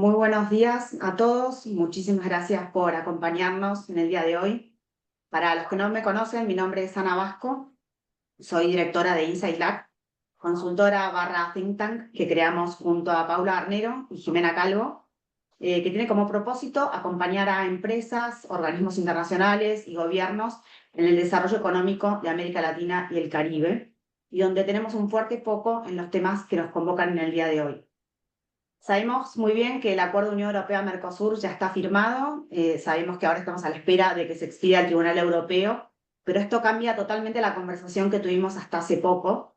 Muy buenos días a todos. Muchísimas gracias por acompañarnos en el día de hoy. Para los que no me conocen, mi nombre es Ana Vasco. Soy directora de Insight Lab, consultora barra think tank que creamos junto a Paula Arnero y Jimena Calvo, que tiene como propósito acompañar a empresas, organismos internacionales y gobiernos en el desarrollo económico de América Latina y el Caribe, y donde tenemos un fuerte foco en los temas que nos convocan en el día de hoy. Sabemos muy bien que el acuerdo Unión Europea-Mercosur ya está firmado, sabemos que ahora estamos a la espera de que se expida el Tribunal Europeo, pero esto cambia totalmente la conversación que tuvimos hasta hace poco.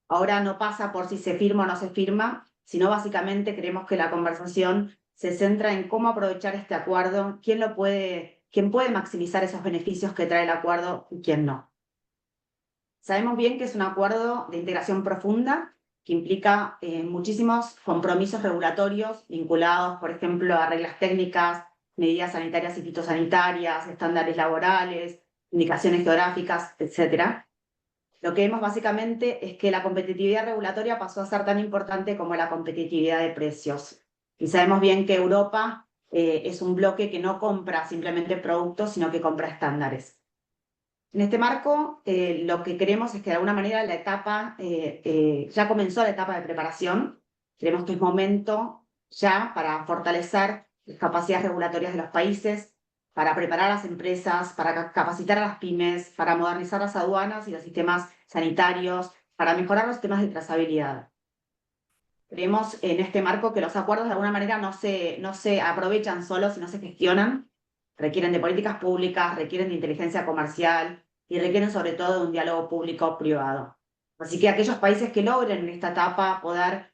Ahora no pasa por si se firma o no se firma, sino básicamente creemos que la conversación se centra en cómo aprovechar este acuerdo, quién puede maximizar esos beneficios que trae el acuerdo y quién no. Sabemos bien que es un acuerdo de integración profunda que implica muchísimos compromisos regulatorios vinculados, por ejemplo, a reglas técnicas, medidas sanitarias y fitosanitarias, estándares laborales, indicaciones geográficas, etc. Lo que vemos básicamente es que la competitividad regulatoria pasó a ser tan importante como la competitividad de precios. Y sabemos bien que Europa es un bloque que no compra simplemente productos, sino que compra estándares. En este marco, lo que queremos es que de alguna manera ya comenzó la etapa de preparación. Creemos que es momento ya para fortalecer las capacidades regulatorias de los países, para preparar a las empresas, para capacitar a las pymes, para modernizar las aduanas y los sistemas sanitarios, para mejorar los sistemas de trazabilidad. Creemos en este marco que los acuerdos de alguna manera no se aprovechan solos, sino se gestionan, requieren de políticas públicas, requieren de inteligencia comercial y requieren sobre todo de un diálogo público-privado. Así que aquellos países que logren en esta etapa poder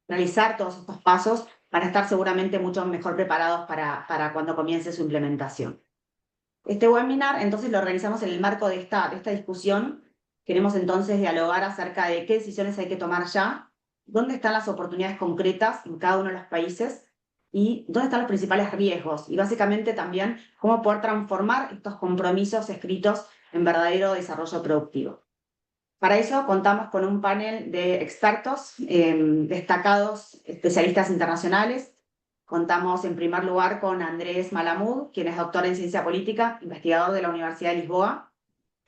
realizar todos estos pasos van a estar seguramente mucho mejor preparados para cuando comience su implementación. Este webinar entonces lo organizamos en el marco de esta discusión. Queremos entonces dialogar acerca de qué decisiones hay que tomar ya, dónde están las oportunidades concretas en cada uno de los países y dónde están los principales riesgos, y básicamente también cómo poder transformar estos compromisos escritos en verdadero desarrollo productivo. Para eso contamos con un panel de expertos, destacados especialistas internacionales. Contamos en primer lugar con Andrés Malamud, quien es doctor en ciencia política, investigador de la Universidad de Lisboa.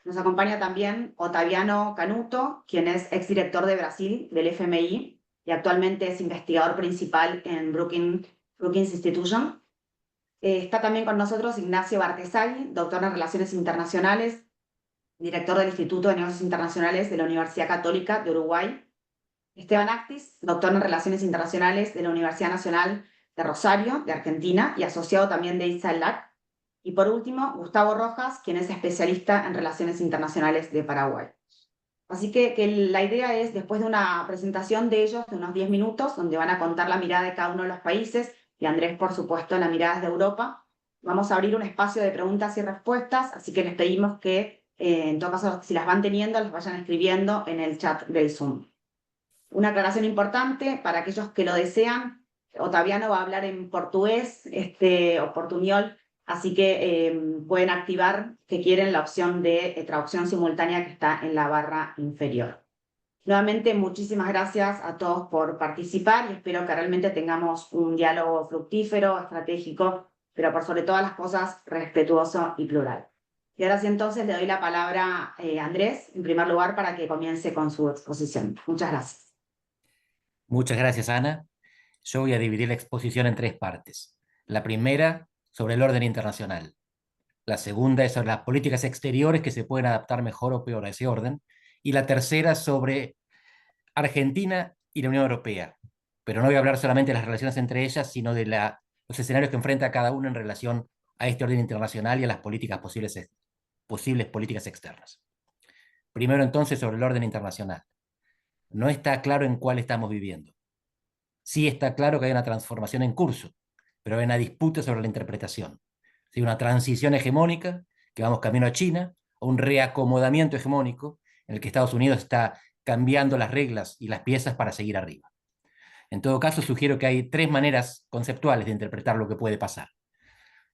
Nos acompaña también Otaviano Canuto, quien es exdirector de Brasil del FMI y actualmente es investigador principal en Brookings Institution. Está también con nosotros Ignacio Bartesagui, doctor en Relaciones Internacionales, director del Instituto de Negocios Internacionales de la Universidad Católica de Uruguay. Esteban Actis, doctor en Relaciones Internacionales de la Universidad Nacional de Rosario, de Argentina, y asociado también de Insight Lab. Y por último, Gustavo Rojas, quien es especialista en Relaciones Internacionales de Paraguay. Así que la idea es, después de una presentación de ellos de unos 10 minutos, donde van a contar la mirada de cada uno de los países, y Andrés, por supuesto, la mirada de Europa, vamos a abrir un espacio de preguntas y respuestas, así que les pedimos que, en todo caso, si las van teniendo, las vayan escribiendo en el chat del Zoom. Una aclaración importante para aquellos que lo desean: Otaviano va a hablar en portugués o portuñol, así que pueden activar, que quieren, la opción de traducción simultánea que está en la barra inferior. Nuevamente, muchísimas gracias a todos por participar y espero que realmente tengamos un diálogo fructífero, estratégico, pero por sobre todas las cosas respetuoso y plural. Y ahora sí, entonces le doy la palabra a Andrés, en primer lugar, para que comience con su exposición. Muchas gracias. Muchas gracias, Ana. Yo voy a dividir la exposición en tres partes. La primera, sobre el orden internacional. La segunda es sobre las políticas exteriores que se pueden adaptar mejor o peor a ese orden. Y la tercera, sobre Argentina y la Unión Europea. Pero no voy a hablar solamente de las relaciones entre ellas, sino de los escenarios que enfrenta cada uno en relación a este orden internacional y a las posibles políticas externas. Primero, entonces, sobre el orden internacional. No está claro en cuál estamos viviendo. Sí está claro que hay una transformación en curso, pero hay una disputa sobre la interpretación. ¿Sí? Una transición hegemónica, que vamos camino a China, o un reacomodamiento hegemónico, en el que Estados Unidos está cambiando las reglas y las piezas para seguir arriba. En todo caso, sugiero que hay tres maneras conceptuales de interpretar lo que puede pasar.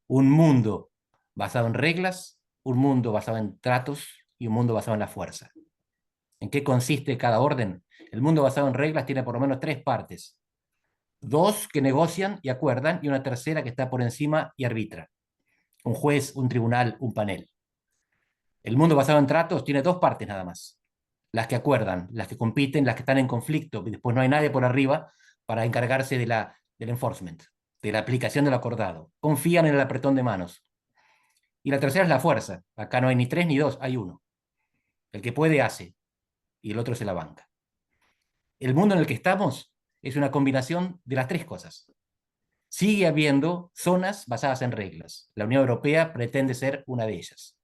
Un mundo basado en reglas, un mundo basado en tratos y un mundo basado en la fuerza. ¿En qué consiste cada orden? El mundo basado en reglas tiene por lo menos tres partes. dos que negocian y acuerdan, y una tercera que está por encima y arbitra. Un juez, un tribunal, un panel. El mundo basado en tratos tiene dos partes nada más. Las que acuerdan, las que compiten, las que están en conflicto, y después no hay nadie por arriba para encargarse del enforcement, de la aplicación de lo acordado. Confían en el apretón de manos. Y la tercera es la fuerza. Acá no hay ni tres ni dos, hay uno. El que puede hace, y el otro se la banca. El mundo en el que estamos es una combinación de las tres cosas. Sigue habiendo zonas basadas en reglas. La Unión Europea pretende ser una de ellas.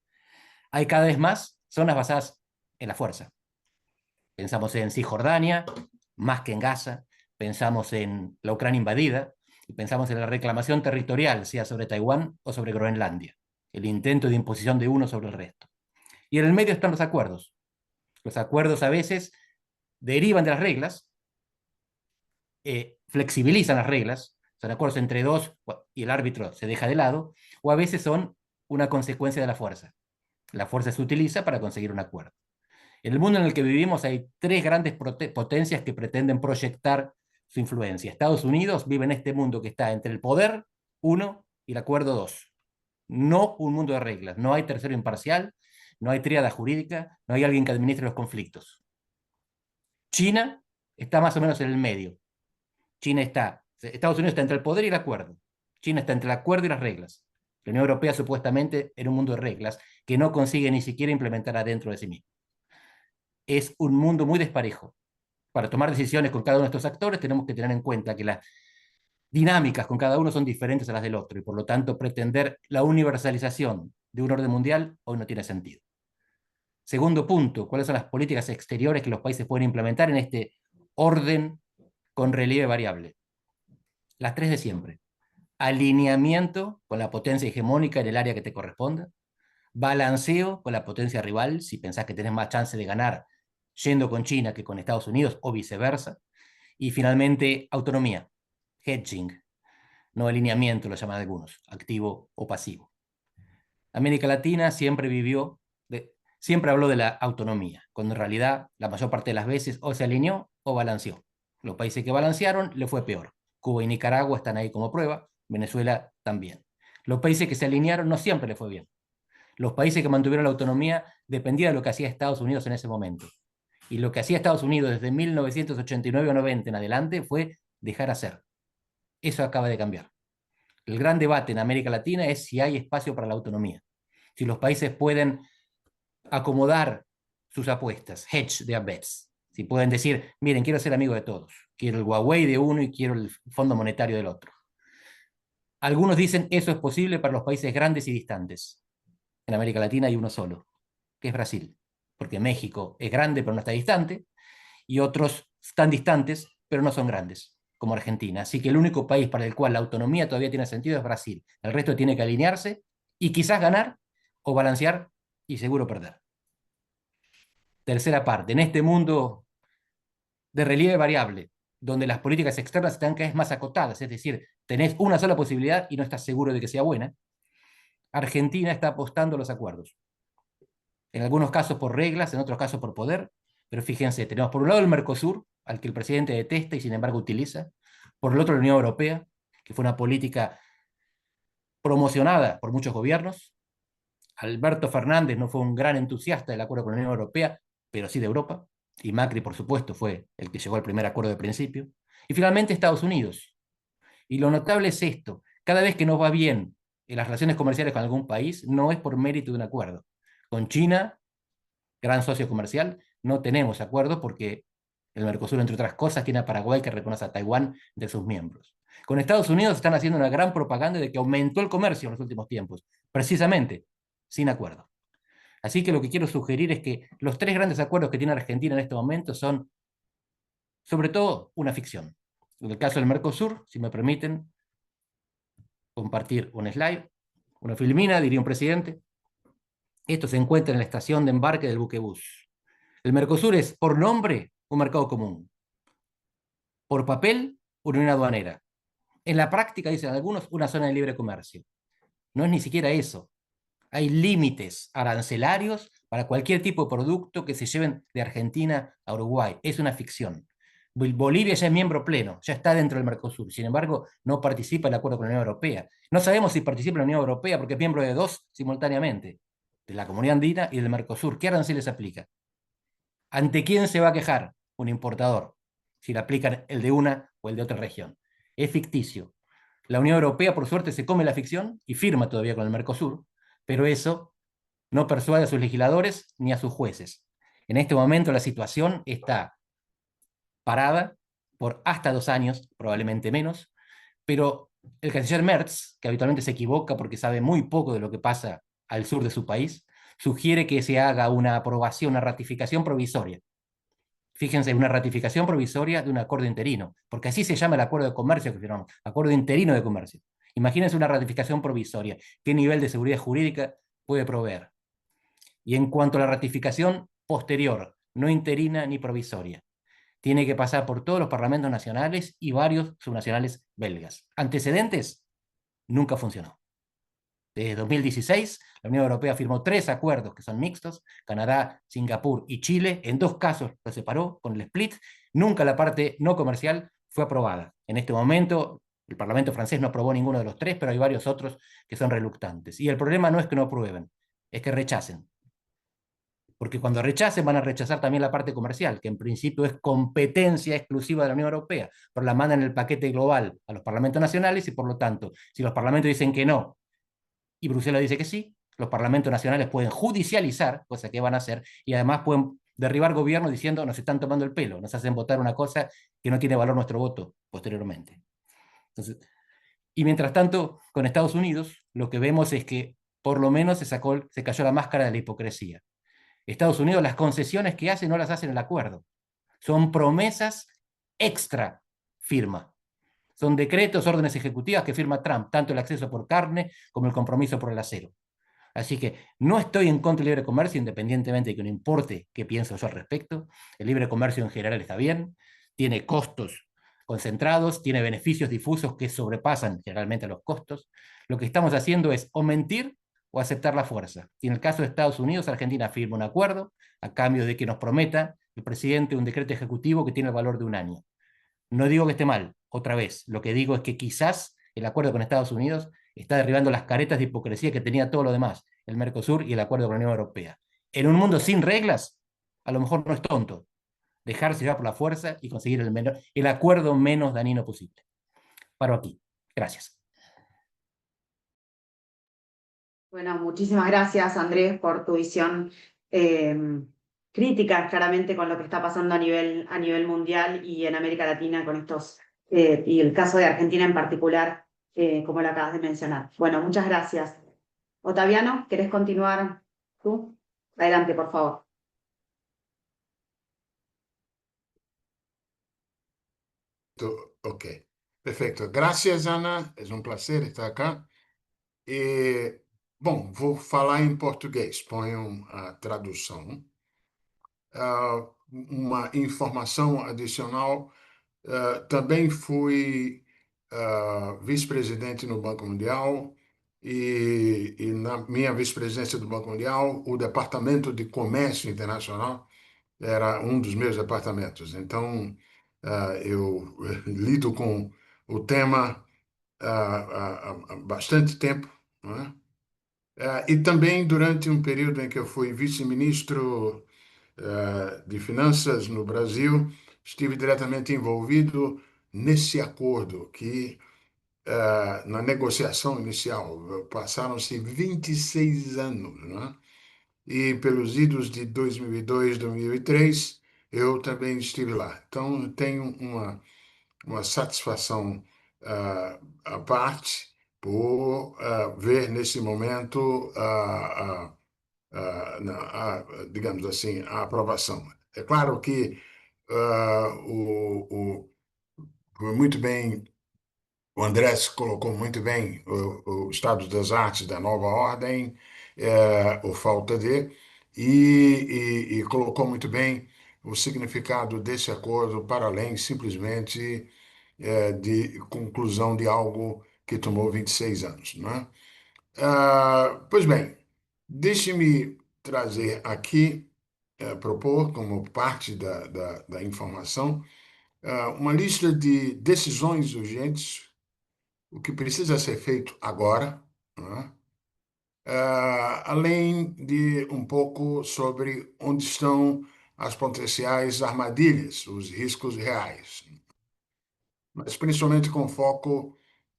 Hay cada vez más zonas basadas en la fuerza. Pensamos en Cisjordania, más que en Gaza, pensamos en la Ucrania invadida, y pensamos en la reclamación territorial, sea sobre Taiwán o sobre Groenlandia, el intento de imposición de uno sobre el resto. Y en el medio están los acuerdos. Los acuerdos a veces derivan de las reglas, flexibilizan las reglas, son acuerdos entre dos y el árbitro se deja de lado, o a veces son una consecuencia de la fuerza. La fuerza se utiliza para conseguir un acuerdo. En el mundo en el que vivimos hay tres grandes potencias que pretenden proyectar su influencia. Estados Unidos vive en este mundo que está entre el poder, uno, y el acuerdo, dos. No un mundo de reglas. No hay tercero imparcial, no hay tríada jurídica, no hay alguien que administre los conflictos. China está más o menos en el medio. Estados Unidos está entre el poder y el acuerdo. China está entre el acuerdo y las reglas. La Unión Europea supuestamente en un mundo de reglas que no consigue ni siquiera implementar adentro de sí mismo. Es un mundo muy desparejo. Para tomar decisiones con cada uno de estos actores tenemos que tener en cuenta que las dinámicas con cada uno son diferentes a las del otro y por lo tanto pretender la universalización de un orden mundial hoy no tiene sentido. Segundo punto, ¿cuáles son las políticas exteriores que los países pueden implementar en este orden con relieve variable? Las tres de siempre. Alineamiento con la potencia hegemónica en el área que te corresponda. Balanceo con la potencia rival, si pensás que tenés más chance de ganar yendo con China que con Estados Unidos o viceversa. Y finalmente, autonomía, hedging, no alineamiento, lo llaman algunos, activo o pasivo. América Latina siempre habló de la autonomía, cuando en realidad la mayor parte de las veces o se alineó o balanceó. Los países que balancearon le fue peor. Cuba y Nicaragua están ahí como prueba, Venezuela también. Los países que se alinearon no siempre le fue bien. Los países que mantuvieron la autonomía dependía de lo que hacía Estados Unidos en ese momento. Y lo que hacía Estados Unidos desde 1989 o 90 en adelante fue dejar hacer. Eso acaba de cambiar. El gran debate en América Latina es si hay espacio para la autonomía. Si los países pueden acomodar sus apuestas, hedge their bets. Si pueden decir, miren, quiero ser amigo de todos. Quiero el Huawei de uno y quiero el Fondo Monetario del otro. Algunos dicen eso es posible para los países grandes y distantes. En América Latina hay uno solo, que es Brasil. Porque México es grande pero no está distante, y otros están distantes pero no son grandes, como Argentina. Así que el único país para el cual la autonomía todavía tiene sentido es Brasil. El resto tiene que alinearse y quizás ganar o balancear y seguro perder. Tercera parte, en este mundo de relieve variable, donde las políticas externas están cada vez más acotadas, es decir, tenés una sola posibilidad y no estás seguro de que sea buena, Argentina está apostando a los acuerdos. En algunos casos por reglas, en otros casos por poder, pero fíjense, tenemos por un lado el Mercosur, al que el presidente detesta y sin embargo utiliza, por el otro la Unión Europea, que fue una política promocionada por muchos gobiernos. Alberto Fernández no fue un gran entusiasta del acuerdo con la Unión Europea, pero sí de Europa, y Macri, por supuesto, fue el que llegó al primer acuerdo de principio. Y finalmente Estados Unidos. Y lo notable es esto, cada vez que nos va bien en las relaciones comerciales con algún país, no es por mérito de un acuerdo. Con China, gran socio comercial, no tenemos acuerdo porque el Mercosur, entre otras cosas, tiene a Paraguay que reconoce a Taiwán de sus miembros. Con Estados Unidos están haciendo una gran propaganda de que aumentó el comercio en los últimos tiempos, precisamente sin acuerdo. Así que lo que quiero sugerir es que los tres grandes acuerdos que tiene Argentina en este momento son, sobre todo, una ficción. En el caso del Mercosur, si me permiten compartir un slide, una filmina, diría un presidente. Esto se encuentra en la estación de embarque del buquebús. El Mercosur es, por nombre, un mercado común. Por papel, una unión aduanera. En la práctica, dicen algunos, una zona de libre comercio. No es ni siquiera eso. Hay límites arancelarios para cualquier tipo de producto que se lleven de Argentina a Uruguay. Es una ficción. Bolivia ya es miembro pleno, ya está dentro del Mercosur, sin embargo, no participa en el acuerdo con la Unión Europea. No sabemos si participa en la Unión Europea porque es miembro de dos simultáneamente, de la Comunidad Andina y del Mercosur. ¿Qué arancel les aplica? ¿Ante quién se va a quejar? Un importador, si le aplican el de una o el de otra región. Es ficticio. La Unión Europea, por suerte, se come la ficción y firma todavía con el Mercosur, pero eso no persuade a sus legisladores ni a sus jueces. En este momento la situación está parada por hasta 2 años, probablemente menos, pero el canciller Merz, que habitualmente se equivoca porque sabe muy poco de lo que pasa al sur de su país, sugiere que se haga una aprobación, una ratificación provisoria. Fíjense, una ratificación provisoria de un acuerdo interino, porque así se llama el acuerdo de comercio que firmamos, acuerdo interino de comercio. Imagínense una ratificación provisoria, ¿qué nivel de seguridad jurídica puede proveer? Y en cuanto a la ratificación posterior, no interina ni provisoria, tiene que pasar por todos los parlamentos nacionales y varios subnacionales belgas. Antecedentes, nunca funcionó. Desde 2016, la Unión Europea firmó 3 acuerdos que son mixtos, Canadá, Singapur y Chile. En 2 casos lo separó con el split. Nunca la parte no comercial fue aprobada. En este momento, el Parlamento francés no aprobó ninguno de los 3, pero hay varios otros que son reluctantes. Y el problema no es que no aprueben, es que rechacen. Porque cuando rechacen van a rechazar también la parte comercial, que en principio es competencia exclusiva de la Unión Europea, pero la mandan en el paquete global a los parlamentos nacionales y por lo tanto, si los parlamentos dicen que no y Bruselas dice que sí, los parlamentos nacionales pueden judicializar, cosa que van a hacer, y además pueden derribar gobiernos diciendo nos están tomando el pelo, nos hacen votar una cosa que no tiene valor nuestro voto posteriormente. Entonces, y mientras tanto, con Estados Unidos, lo que vemos es que por lo menos se cayó la máscara de la hipocresía. Estados Unidos, las concesiones que hace no las hace en el acuerdo. Son promesas extra firma. Son decretos, órdenes ejecutivas que firma Trump, tanto el acceso por carne como el compromiso por el acero. Así que no estoy en contra del libre comercio, independientemente de que no importe qué pienso yo al respecto. El libre comercio en general está bien, tiene costos concentrados, tiene beneficios difusos que sobrepasan generalmente los costos. Lo que estamos haciendo es o mentir o aceptar la fuerza. Y en el caso de Estados Unidos, Argentina firma un acuerdo a cambio de que nos prometa el presidente un decreto ejecutivo que tiene el valor de un año. No digo que esté mal, otra vez, lo que digo es que quizás el acuerdo con Estados Unidos está derribando las caretas de hipocresía que tenía todo lo demás, el Mercosur y el acuerdo con la Unión Europea. En un mundo sin reglas, a lo mejor no es tonto dejarse llevar por la fuerza y conseguir el acuerdo menos dañino posible. Paro aquí. Gracias. Bueno, muchísimas gracias, Andrés, por tu visión crítica, claramente, con lo que está pasando a nivel mundial y en América Latina con estos, y el caso de Argentina en particular, como lo acabas de mencionar. Bueno, muchas gracias. Otaviano, ¿querés continuar tú? Adelante, por favor. Ok, perfeito. Graças, Ana. É um prazer estar cá. Bom, vou falar em português. Ponham a tradução. Uma informação adicional. Também fui vice-presidente no Banco Mundial e na minha vice-presidência do Banco Mundial, o Departamento de Comércio Internacional era um dos meus departamentos. Então, eu lido com o tema há bastante tempo, né? E também durante um período em que eu fui vice-ministro de Finanças no Brasil, estive diretamente envolvido nesse acordo que, na negociação inicial, passaram-se 26 anos, né? E pelos idos de 2002, 2003, eu também estive lá. Então, tenho uma satisfação à parte por ver nesse momento, digamos assim, a aprovação. É claro que foi muito bem, o Andrés colocou muito bem o estado das artes da nova ordem, ou falta de, e colocou muito bem o significado desse acordo para além simplesmente de conclusão de algo que tomou 26 anos, não é? Pois bem, deixe-me trazer aqui, propor como parte da informação, uma lista de decisões urgentes, o que precisa ser feito agora, né? Além de um pouco sobre onde estão as potenciais armadilhas, os riscos reais, mas principalmente com foco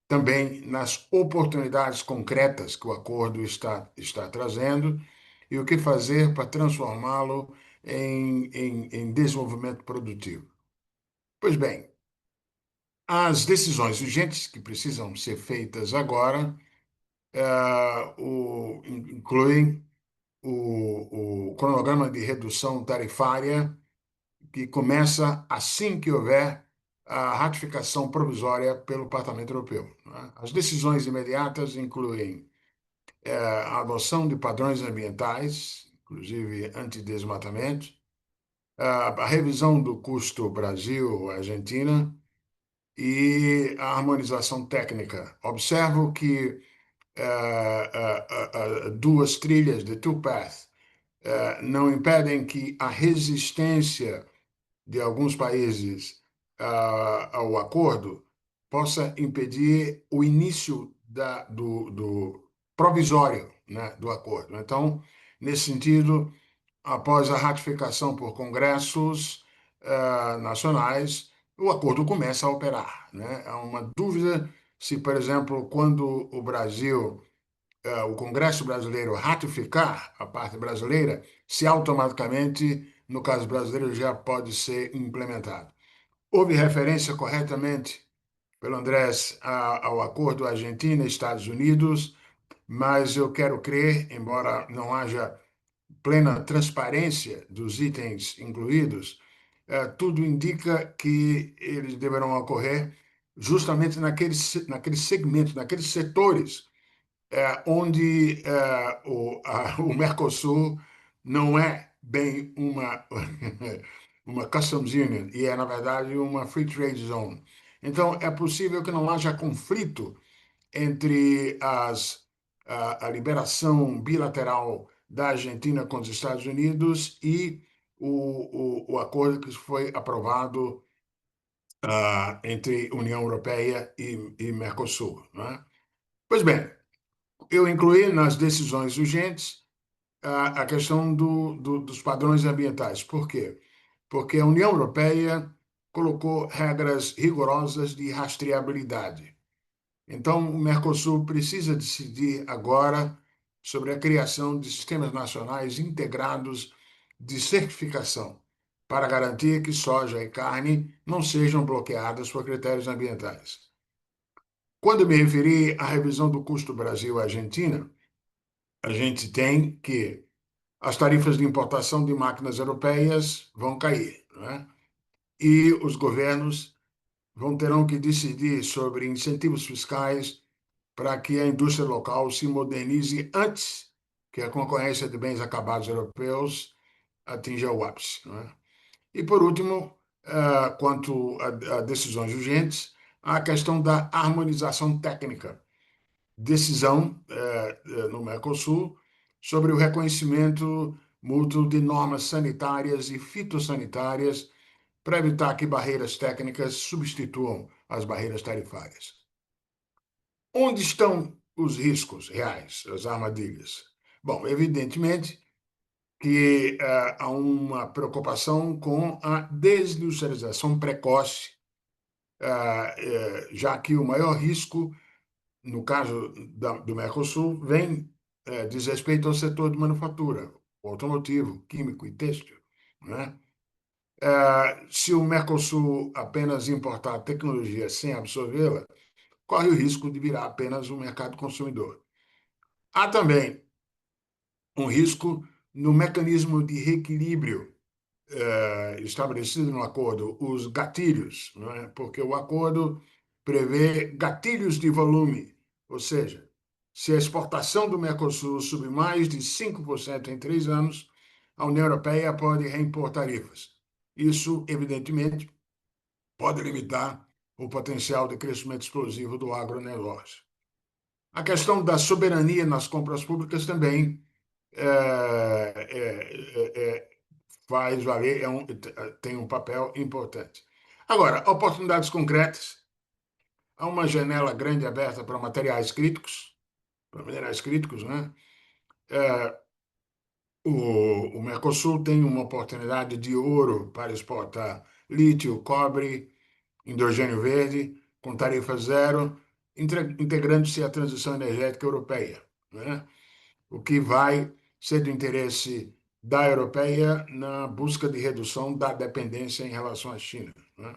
também nas oportunidades concretas que o acordo está trazendo e o que fazer para transformá-lo em desenvolvimento produtivo. Pois bem, as decisões urgentes que precisam ser feitas agora incluem o cronograma de redução tarifária, que começa assim que houver a ratificação provisória pelo Parlamento Europeu, né? As decisões imediatas incluem a adoção de padrões ambientais, inclusive antidesmatamento, a revisão do custo Brasil-Argentina e a harmonização técnica. Observo que duas trilhas de two-path não impedem que a resistência de alguns países ao acordo possa impedir o início do provisório, né, do acordo. Então, nesse sentido, após a ratificação por congressos nacionais, o acordo começa a operar, né? Há uma dúvida se, por exemplo, quando o Congresso brasileiro ratificar a parte brasileira, se automaticamente, no caso brasileiro, já pode ser implementado. Houve referência corretamente pelo Andrés ao acordo Argentina-Estados Unidos, mas eu quero crer, embora não haja plena transparência dos itens incluídos, tudo indica que eles deverão ocorrer justamente naqueles segmentos, naqueles setores onde o Mercosul não é bem uma customs union, e é, na verdade, uma free trade zone. Então, é possível que não haja conflito entre a liberação bilateral da Argentina com os Estados Unidos e o acordo que foi aprovado entre União Europeia e Mercosul, né? Pois bem, eu incluí nas decisões urgentes a questão dos padrões ambientais. Por quê? Porque a União Europeia colocou regras rigorosas de rastreabilidade. Então, o Mercosul precisa decidir agora sobre a criação de sistemas nacionais integrados de certificação para garantir que soja e carne não sejam bloqueadas por critérios ambientais. Quando me referi à revisão do custo Brasil-Argentina, a gente tem que as tarifas de importação de máquinas europeias vão cair, né? E os governos terão que decidir sobre incentivos fiscais para que a indústria local se modernize antes que a concorrência de bens acabados europeus atinja o ápice, né? E, por último, quanto a decisões urgentes, a questão da harmonização técnica, decisão no Mercosul sobre o reconhecimento mútuo de normas sanitárias e fitossanitárias para evitar que barreiras técnicas substituam as barreiras tarifárias. Onde estão os riscos reais, as armadilhas? Bom, evidentemente que há uma preocupação com a desindustrialização precoce, já que o maior risco no caso do Mercosul, diz respeito ao setor de manufatura, automotivo, químico e têxtil, né? Se o Mercosul apenas importar tecnologia sem absorvê-la, corre o risco de virar apenas um mercado consumidor. Há também um risco no mecanismo de reequilíbrio estabelecido no acordo, os gatilhos, não é? Porque o acordo prevê gatilhos de volume, ou seja, se a exportação do Mercosul subir mais de 5% em 3 anos, a União Europeia pode reimpor tarifas. Isso, evidentemente, pode limitar o potencial de crescimento explosivo do agronegócio. A questão da soberania nas compras públicas também faz valer, tem um papel importante. Agora, oportunidades concretas. Há uma janela grande aberta para materiais críticos, né? O Mercosul tem uma oportunidade de ouro para exportar lítio, cobre, hidrogênio verde, com tarifa zero, integrando-se à transição energética europeia, né? O que vai ser do interesse da europeia na busca de redução da dependência em relação à China, né?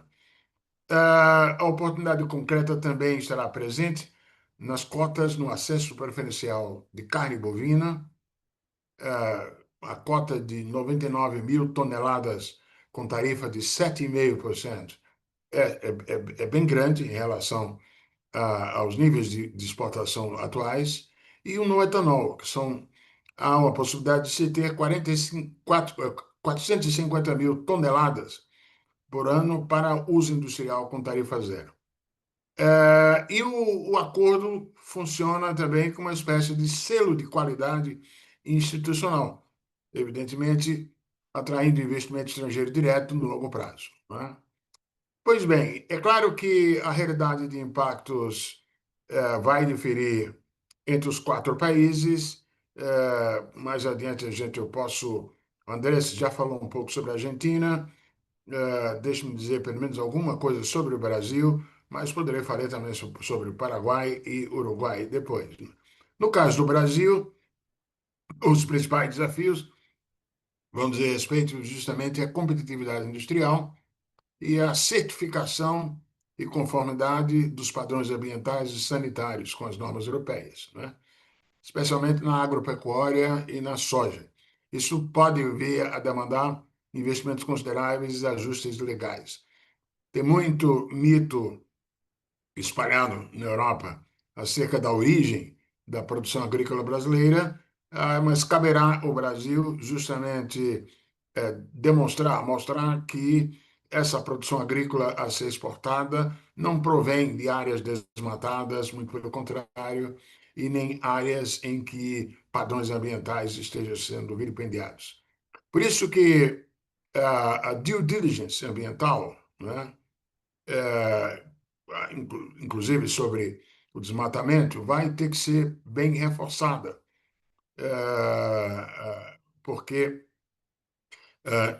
A oportunidade concreta também estará presente nas cotas no acesso preferencial de carne bovina, a cota de 99 mil toneladas com tarifa de 7,5% é bem grande em relação aos níveis de exportação atuais, e o no etanol, há uma possibilidade de se ter 450 mil toneladas por ano para uso industrial com tarifa zero. E o acordo funciona também como uma espécie de selo de qualidade institucional, evidentemente atraindo investimento estrangeiro direto no longo prazo, né? Pois bem, é claro que a realidade de impactos vai diferir entre os 4 países. Mais adiante Andrés já falou um pouco sobre a Argentina. Deixe-me dizer pelo menos alguma coisa sobre o Brasil, mas poderei falar também sobre o Paraguai e Uruguai depois, né? No caso do Brasil, os principais desafios vão dizer respeito justamente à competitividade industrial e à certificação e conformidade dos padrões ambientais e sanitários com as normas europeias, né? Especialmente na agropecuária e na soja. Isso pode vir a demandar investimentos consideráveis e ajustes legais. Tem muito mito espalhado na Europa acerca da origem da produção agrícola brasileira, mas caberá ao Brasil justamente mostrar que essa produção agrícola a ser exportada não provém de áreas desmatadas, muito pelo contrário, e nem áreas em que padrões ambientais estejam sendo vilipendiados. Por isso que a due diligence ambiental, né, é, inclusive sobre o desmatamento, vai ter que ser bem reforçada, porque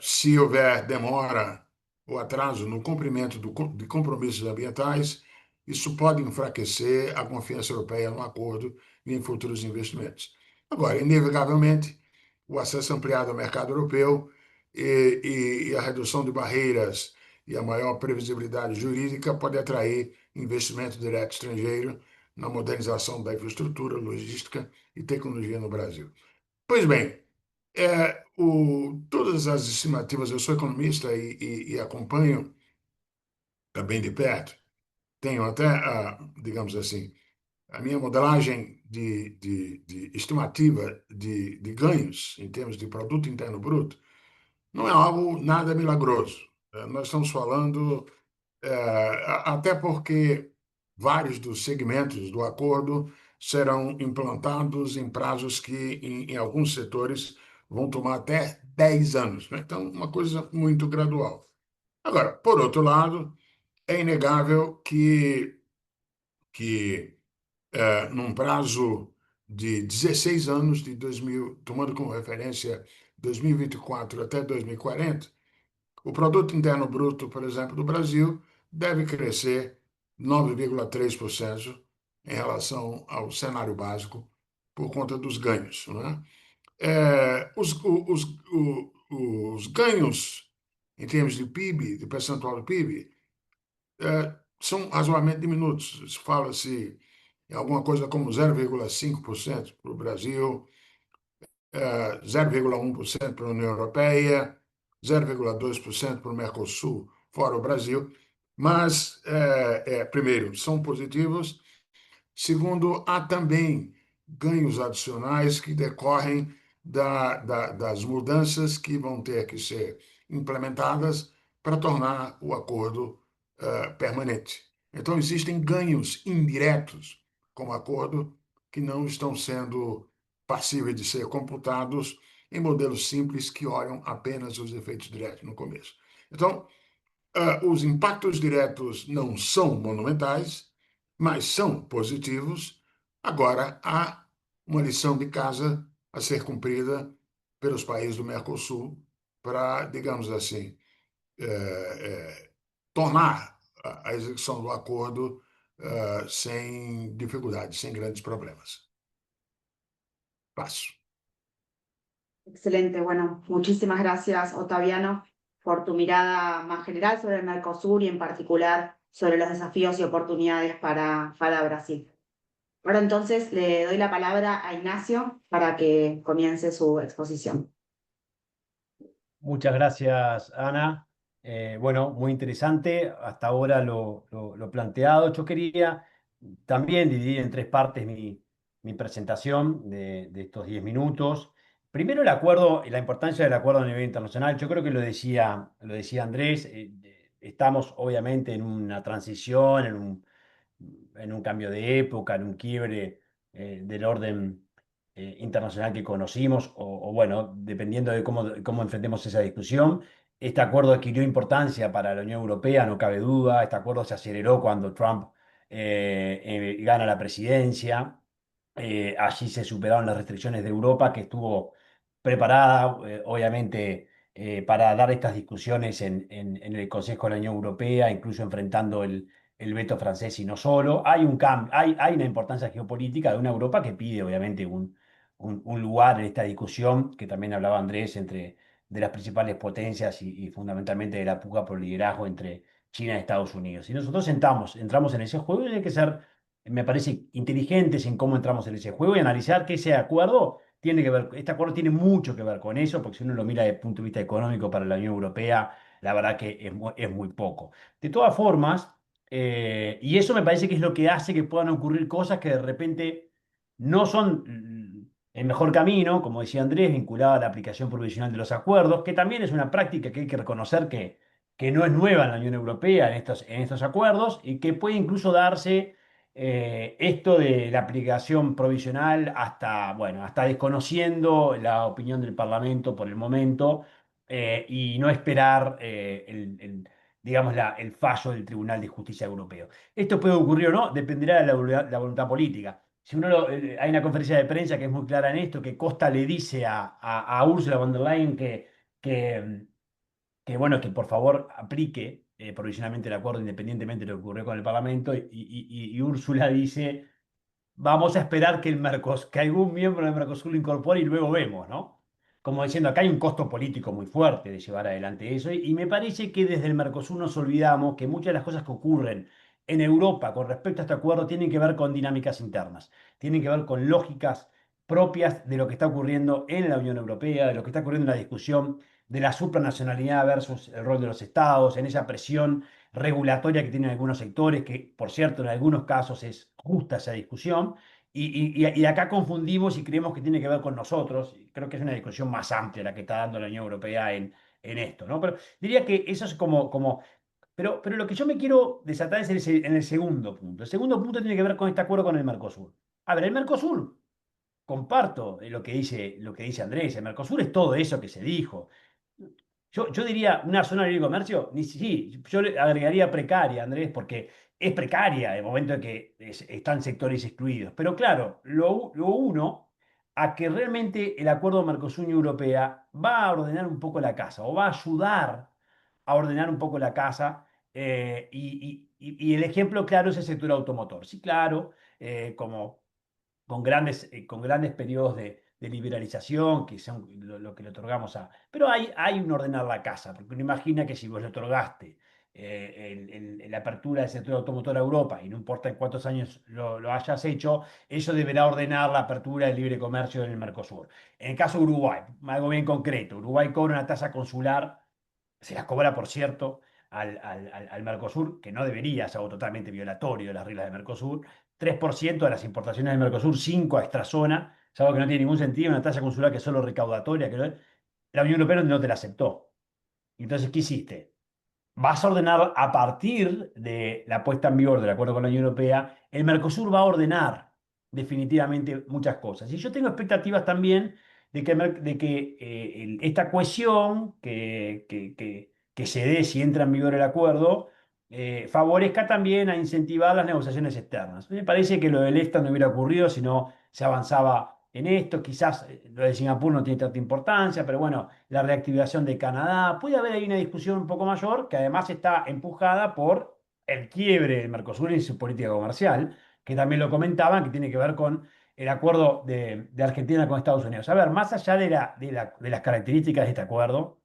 se houver demora ou atraso no cumprimento de compromissos ambientais, isso pode enfraquecer a confiança europeia no acordo e em futuros investimentos. Agora, inegavelmente, o acesso ampliado ao mercado europeu e a redução de barreiras e a maior previsibilidade jurídica pode atrair investimento direto estrangeiro na modernização da infraestrutura, logística e tecnologia no Brasil. Pois bem, todas as estimativas, eu sou economista e acompanho bem de perto, tenho até, digamos assim, a minha modelagem de estimativa de ganhos em termos de produto interno bruto não é algo nada milagroso. Nós estamos falando, até porque vários dos segmentos do acordo serão implantados em prazos que, em alguns setores, vão tomar até 10 anos, né? Então, uma coisa muito gradual. Agora, por outro lado, é inegável que num prazo de 16 anos, de 2000, tomando como referência 2024 até 2040, o produto interno bruto, por exemplo, do Brasil deve crescer 9,3% em relação ao cenário básico por conta dos ganhos, né? Os ganhos em termos de PIB, de percentual do PIB, são razoavelmente diminutos. Fala-se em alguma coisa como 0,5% para o Brasil, 0,1% para a União Europeia, 0,2% para o Mercosul, fora o Brasil. Mas, primeiro, são positivos. Segundo, há também ganhos adicionais que decorrem das mudanças que vão ter que ser implementadas para tornar o acordo permanente. Então, existem ganhos indiretos com o acordo que não estão sendo passíveis de ser computados em modelos simples que olham apenas os efeitos diretos no começo. Então, Os impactos diretos não são monumentais, mas são positivos. Agora, há uma lição de casa a ser cumprida pelos países do Mercosul para, digamos assim, tornar a execução do acordo sem dificuldades, sem grandes problemas. Passo. Excelente, bueno, muchísimas gracias, Otaviano, por tu mirada más general sobre el Mercosur y en particular sobre los desafíos y oportunidades para Brasil. Ahora entonces le doy la palabra a Ignacio para que comience su exposición. Muchas gracias, Ana. Bueno, muy interesante hasta ahora lo planteado. Yo quería también dividir en tres partes mi presentación de estos 10 minutos. Primero, el acuerdo y la importancia del acuerdo a nivel internacional. Yo creo que lo decía Andrés. Estamos obviamente en una transición, en un cambio de época, en un quiebre del orden internacional que conocimos, o bueno, dependiendo de cómo enfrentemos esa discusión. Este acuerdo adquirió importancia para la Unión Europea, no cabe duda. Este acuerdo se aceleró cuando Trump gana la presidencia. Allí se superaron las restricciones de Europa, que estuvo preparada, obviamente, para dar estas discusiones en el Consejo de la Unión Europea, incluso enfrentando el veto francés y no solo. Hay un cambio, hay una importancia geopolítica de una Europa que pide, obviamente, un lugar en esta discusión, que también hablaba Andrés, de las principales potencias y fundamentalmente de la puja por liderazgo entre China y Estados Unidos. Y nosotros entramos en ese juego y hay que ser, me parece, inteligentes en cómo entramos en ese juego y analizar que ese acuerdo tiene que ver, este acuerdo tiene mucho que ver con eso, porque si uno lo mira desde el punto de vista económico para la Unión Europea, la verdad que es muy poco. De todas formas, y eso me parece que es lo que hace que puedan ocurrir cosas que de repente no son el mejor camino, como decía Andrés, vinculada a la aplicación provisional de los acuerdos, que también es una práctica que hay que reconocer que no es nueva en la Unión Europea en estos acuerdos y que puede incluso darse esto de la aplicación provisional hasta, bueno, hasta desconociendo la opinión del Parlamento por el momento y no esperar digamos, el fallo del Tribunal de Justicia Europeo. Esto puede ocurrir o no, dependerá de la voluntad política. Si hay una conferencia de prensa que es muy clara en esto, que Costa le dice a Ursula von der Leyen que, bueno, que por favor aplique provisionalmente el acuerdo independientemente de lo que ocurrió con el Parlamento, y Úrsula dice, vamos a esperar que algún miembro del Mercosur lo incorpore y luego vemos, ¿no? Como diciendo, acá hay un costo político muy fuerte de llevar adelante eso, y me parece que desde el Mercosur nos olvidamos que muchas de las cosas que ocurren en Europa con respecto a este acuerdo tienen que ver con dinámicas internas, tienen que ver con lógicas propias de lo que está ocurriendo en la Unión Europea, de lo que está ocurriendo en la discusión de la supranacionalidad versus el rol de los estados, en esa presión regulatoria que tienen algunos sectores, que por cierto en algunos casos es justa esa discusión, y acá confundimos y creemos que tiene que ver con nosotros. Creo que es una discusión más amplia la que está dando la Unión Europea en esto, ¿no? Pero diría que eso es pero lo que yo me quiero desatar es en el segundo punto. El segundo punto tiene que ver con este acuerdo con el Mercosur. A ver, el Mercosur, comparto lo que dice Andrés, el Mercosur es todo eso que se dijo. Yo diría una zona de libre comercio, sí, yo le agregaría precaria, Andrés, porque es precaria el momento en que están sectores excluidos. Pero claro, lo uno a que realmente el acuerdo Mercosur-Unión Europea va a ordenar un poco la casa o va a ayudar a ordenar un poco la casa. Y el ejemplo claro es el sector automotor. Sí, claro, como con grandes periodos de liberalización, que son lo que le otorgamos a... Pero hay un ordenar la casa, porque uno imagina que si vos le otorgaste la apertura del sector automotor a Europa, y no importa en cuántos años lo hayas hecho, eso deberá ordenar la apertura del libre comercio en el Mercosur. En el caso de Uruguay, algo bien concreto, Uruguay cobra una tasa consular, se la cobra, por cierto, al Mercosur, que no debería, es algo totalmente violatorio de las reglas del Mercosur. 3% de las importaciones del Mercosur, 5% a extrazona, es algo que no tiene ningún sentido, una tasa consular que es solo recaudatoria, la Unión Europea no te la aceptó. Entonces, ¿qué hiciste? Vas a ordenar a partir de la puesta en vigor del acuerdo con la Unión Europea, el Mercosur va a ordenar definitivamente muchas cosas. Y yo tengo expectativas también de que esta cohesión que se dé si entra en vigor el acuerdo, favorezca también a incentivar las negociaciones externas. Me parece que lo del EFTA no hubiera ocurrido si no se avanzaba en esto. Quizás lo de Singapur no tiene tanta importancia, pero bueno, la reactivación de Canadá. Puede haber ahí una discusión un poco mayor que además está empujada por el quiebre del Mercosur y su política comercial, que también lo comentaban, que tiene que ver con el acuerdo de Argentina con Estados Unidos. A ver, más allá de las características de este acuerdo,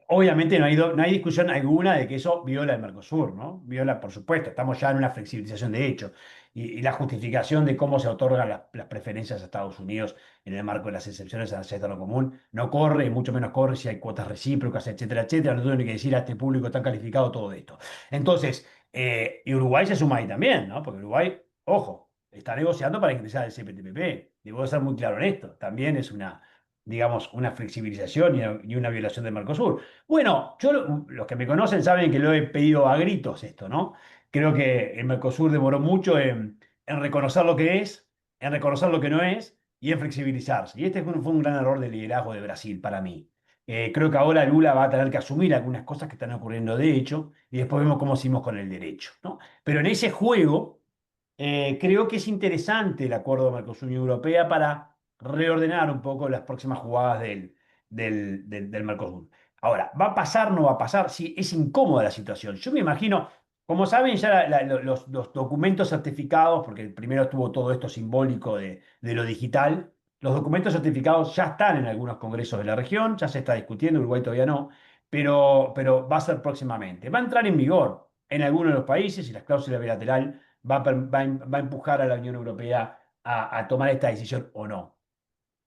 obviamente no hay discusión alguna de que eso viola el Mercosur, ¿no? Viola, por supuesto, estamos ya en una flexibilización de hecho. Y la justificación de cómo se otorgan las preferencias a Estados Unidos en el marco de las excepciones al Tratado común no corre, y mucho menos corre si hay cuotas recíprocas, etcétera, etcétera. No tengo ni que decir a este público tan calificado todo esto. Entonces, y Uruguay se suma ahí también, ¿no? Porque Uruguay, ojo, está negociando para ingresar al CPTPP. Debo ser muy claro en esto. También es una, digamos, una flexibilización y una violación del Mercosur. Bueno, los que me conocen saben que lo he pedido a gritos esto, ¿no? Creo que el Mercosur demoró mucho en reconocer lo que es, en reconocer lo que no es y en flexibilizarse. Y este fue un gran error de liderazgo de Brasil para mí. Creo que ahora Lula va a tener que asumir algunas cosas que están ocurriendo de hecho y después vemos cómo seguimos con el derecho, ¿no? Pero en ese juego creo que es interesante el acuerdo de Mercosur-Unión Europea para reordenar un poco las próximas jugadas del Mercosur. Ahora, ¿va a pasar, no va a pasar? Sí, es incómoda la situación. Yo me imagino, como saben, ya los documentos certificados, porque primero estuvo todo esto simbólico de lo digital, los documentos certificados ya están en algunos congresos de la región, ya se está discutiendo, Uruguay todavía no, pero va a ser próximamente. Va a entrar en vigor en algunos de los países y las cláusulas bilateral va a empujar a la Unión Europea a tomar esta decisión o no.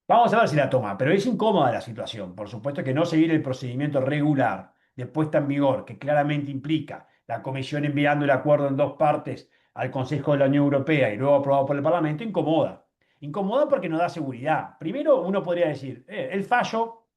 Vamos a ver si la toma, pero es incómoda la situación. Por supuesto que no seguir el procedimiento regular de puesta en vigor, que claramente implica la Comisión enviando el acuerdo en dos partes al Consejo de la Unión Europea y luego aprobado por el Parlamento, incomoda. Incomoda porque no da seguridad. Primero, uno podría decir, el fallo,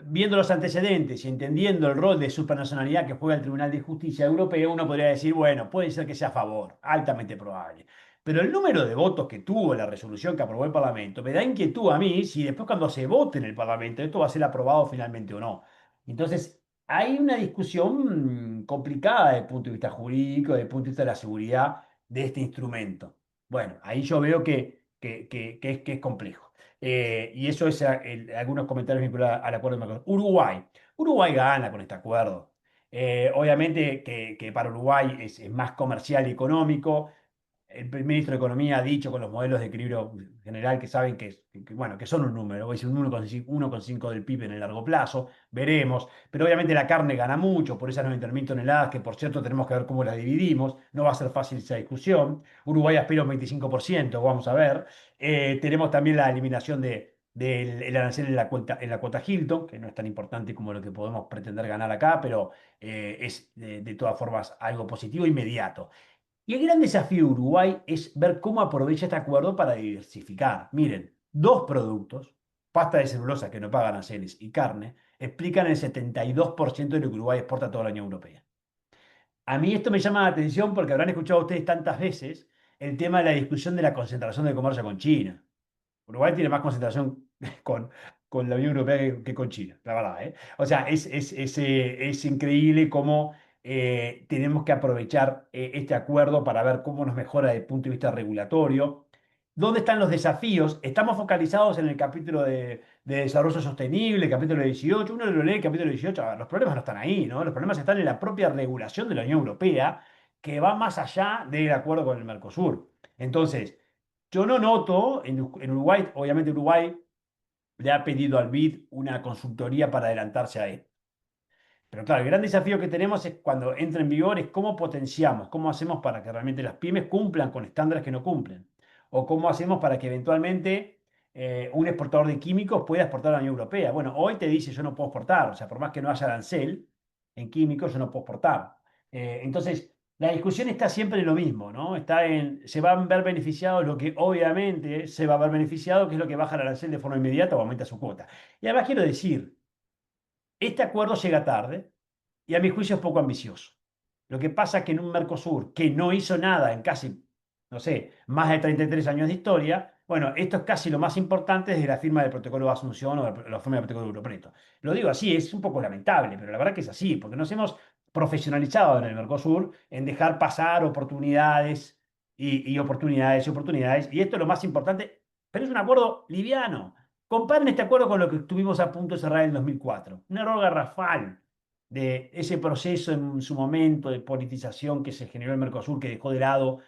viendo los antecedentes y entendiendo el rol de supranacionalidad que juega el Tribunal de Justicia Europeo, uno podría decir, bueno, puede ser que sea a favor, altamente probable. Pero el número de votos que tuvo la resolución que aprobó el Parlamento me da inquietud a mí si después cuando se vote en el Parlamento esto va a ser aprobado finalmente o no. Entonces, hay una discusión complicada desde el punto de vista jurídico, desde el punto de vista de la seguridad de este instrumento. Bueno, ahí yo veo que es complejo. Y eso es algunos comentarios vinculados al acuerdo de Mercosur. Uruguay. Uruguay gana con este acuerdo. Obviamente que para Uruguay es más comercial y económico. El primer ministro de Economía ha dicho con los modelos de equilibrio general que saben bueno, que son un número, voy a decir un 1,5 del PIB en el largo plazo, veremos, pero obviamente la carne gana mucho por esas 90.000 toneladas que por cierto tenemos que ver cómo las dividimos, no va a ser fácil esa discusión, Uruguay aspira un 25%, vamos a ver, tenemos también la eliminación del arancel en la cuota Hilton, que no es tan importante como lo que podemos pretender ganar acá, pero es de todas formas algo positivo inmediato. Y el gran desafío de Uruguay es ver cómo aprovecha este acuerdo para diversificar. Miren, dos productos, pasta de celulosa que no pagan aranceles y carne, explican el 72% de lo que Uruguay exporta a toda la Unión Europea. A mí esto me llama la atención porque habrán escuchado ustedes tantas veces el tema de la discusión de la concentración de comercio con China. Uruguay tiene más concentración con, con la Unión Europea que con China, la verdad, ¿eh? O sea, es increíble cómo tenemos que aprovechar este acuerdo para ver cómo nos mejora desde el punto de vista regulatorio. ¿Dónde están los desafíos? Estamos focalizados en el capítulo de desarrollo sostenible, el capítulo 18. Uno lo lee, el capítulo 18. A ver, los problemas no están ahí, ¿no? Los problemas están en la propia regulación de la Unión Europea, que va más allá del acuerdo con el Mercosur. Entonces, yo no noto en Uruguay, obviamente Uruguay le ha pedido al BID una consultoría para adelantarse a esto. Pero claro, el gran desafío que tenemos es cuando entra en vigor es cómo potenciamos, cómo hacemos para que realmente las pymes cumplan con estándares que no cumplen. O cómo hacemos para que eventualmente un exportador de químicos pueda exportar a la Unión Europea. Bueno, hoy te dice yo no puedo exportar, o sea, por más que no haya arancel en químicos, yo no puedo exportar. Entonces, la discusión está siempre en lo mismo, ¿no? Está en, se van a ver beneficiados lo que obviamente se va a ver beneficiado, que es lo que baja el arancel de forma inmediata o aumenta su cuota. Y además quiero decir, este acuerdo llega tarde y a mi juicio es poco ambicioso. Lo que pasa es que en un Mercosur que no hizo nada en casi, no sé, más de 33 años de historia, Bueno, esto es casi lo más importante desde la firma del protocolo de Asunción o la firma del protocolo de Europreto. Lo digo así, es un poco lamentable, pero la verdad que es así, porque nos hemos profesionalizado en el Mercosur en dejar pasar oportunidades y oportunidades y oportunidades, y esto es lo más importante, pero es un acuerdo liviano. Comparen este acuerdo con lo que estuvimos a punto de cerrar en 2004. Un error garrafal de ese proceso en su momento de politización que se generó en el Mercosur, que dejó de lado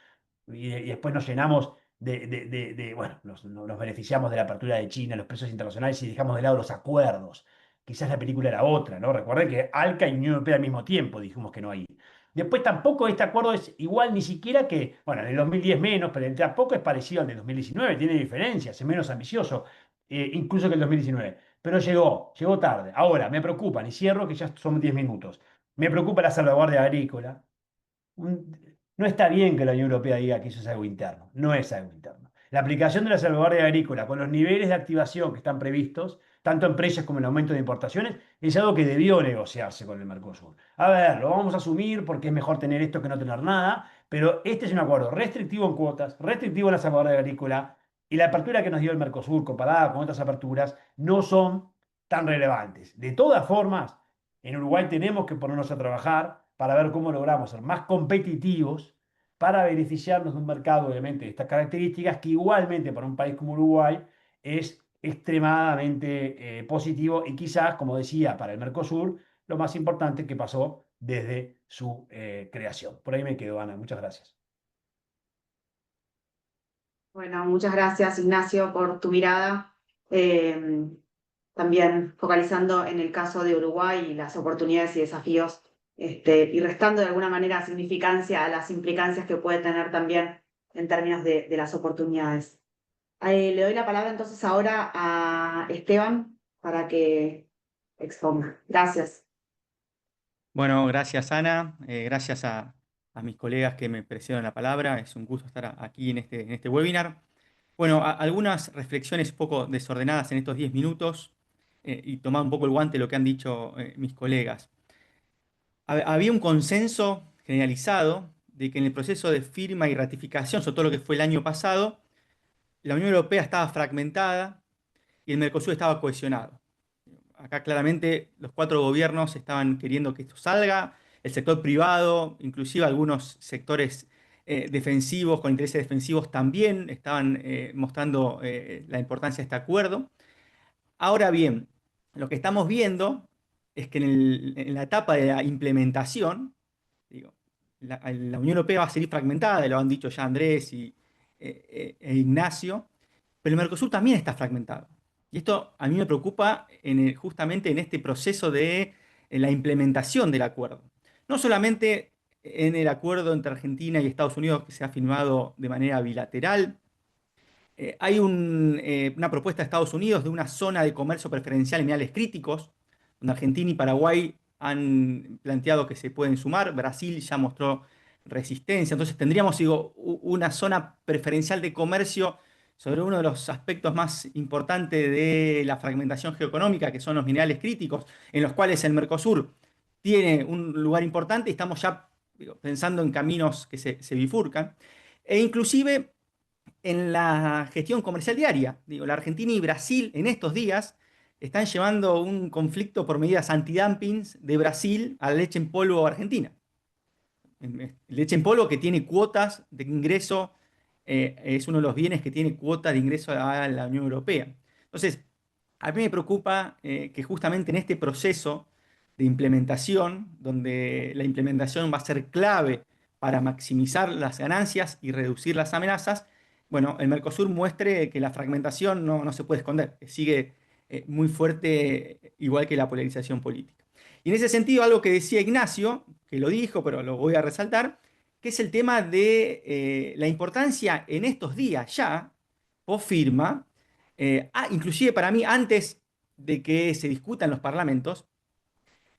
y después nos llenamos bueno, nos beneficiamos de la apertura de China, los precios internacionales y dejamos de lado los acuerdos. Quizás la película era otra, ¿no? Recuerden que ALCA y Unión Europea al mismo tiempo dijimos que no hay. Después tampoco este acuerdo es igual ni siquiera que, bueno, en el 2010 menos, pero tampoco es parecido al de 2019, tiene diferencias, es menos ambicioso, incluso que el 2019. Pero llegó tarde. Ahora, me preocupan, y cierro que ya son 10 minutos. Me preocupa la salvaguardia agrícola. No está bien que la Unión Europea diga que eso es algo interno, no es algo interno. La aplicación de la salvaguardia agrícola con los niveles de activación que están previstos, tanto en precios como en aumento de importaciones, es algo que debió negociarse con el Mercosur. A ver, lo vamos a asumir porque es mejor tener esto que no tener nada, pero este es un acuerdo restrictivo en cuotas, restrictivo en la salvaguardia agrícola, y la apertura que nos dio el Mercosur comparada con otras aperturas no son tan relevantes. De todas formas, en Uruguay tenemos que ponernos a trabajar para ver cómo logramos ser más competitivos para beneficiarnos de un mercado, obviamente, de estas características, que igualmente para un país como Uruguay es extremadamente positivo y quizás, como decía, para el Mercosur, lo más importante que pasó desde su creación. Por ahí me quedo, Ana. Muchas gracias. Bueno, muchas gracias, Ignacio, por tu mirada. También focalizando en el caso de Uruguay y las oportunidades y desafíos, y restando de alguna manera significancia a las implicancias que puede tener también en términos de las oportunidades. Le doy la palabra entonces ahora a Esteban para que exponga. Gracias. Bueno, gracias Ana, gracias a mis colegas que me precedieron la palabra, es un gusto estar aquí en este webinar. Bueno, algunas reflexiones un poco desordenadas en estos 10 minutos y tomar un poco el guante de lo que han dicho mis colegas. Había un consenso generalizado de que en el proceso de firma y ratificación, sobre todo lo que fue el año pasado, la Unión Europea estaba fragmentada y el Mercosur estaba cohesionado. Acá claramente los 4 gobiernos estaban queriendo que esto salga, el sector privado, inclusive algunos sectores defensivos, con intereses defensivos, también estaban mostrando la importancia de este acuerdo. Ahora bien, lo que estamos viendo es que en la etapa de la implementación, digo, la Unión Europea va a seguir fragmentada, lo han dicho ya Andrés e Ignacio, pero el Mercosur también está fragmentado. Y esto a mí me preocupa justamente en este proceso de la implementación del acuerdo. No solamente en el acuerdo entre Argentina y Estados Unidos que se ha firmado de manera bilateral, hay una propuesta de Estados Unidos de una zona de comercio preferencial en minerales críticos, donde Argentina y Paraguay han planteado que se pueden sumar. Brasil ya mostró resistencia. Entonces tendríamos, digo, una zona preferencial de comercio sobre uno de los aspectos más importantes de la fragmentación geoeconómica, que son los minerales críticos, en los cuales el Mercosur tiene un lugar importante y estamos ya, digo, pensando en caminos que se bifurcan. E inclusive en la gestión comercial diaria. Digo, la Argentina y Brasil en estos días están llevando un conflicto por medidas antidumping de Brasil a la leche en polvo argentina. Leche en polvo que tiene cuotas de ingreso, es uno de los bienes que tiene cuotas de ingreso a la Unión Europea. Entonces, a mí me preocupa que justamente en este proceso de implementación, donde la implementación va a ser clave para maximizar las ganancias y reducir las amenazas, bueno, el Mercosur muestre que la fragmentación no se puede esconder, que sigue muy fuerte, igual que la polarización política. Y en ese sentido, algo que decía Ignacio, que lo dijo, pero lo voy a resaltar, que es el tema de la importancia en estos días ya, post firma, inclusive para mí, antes de que se discuta en los parlamentos,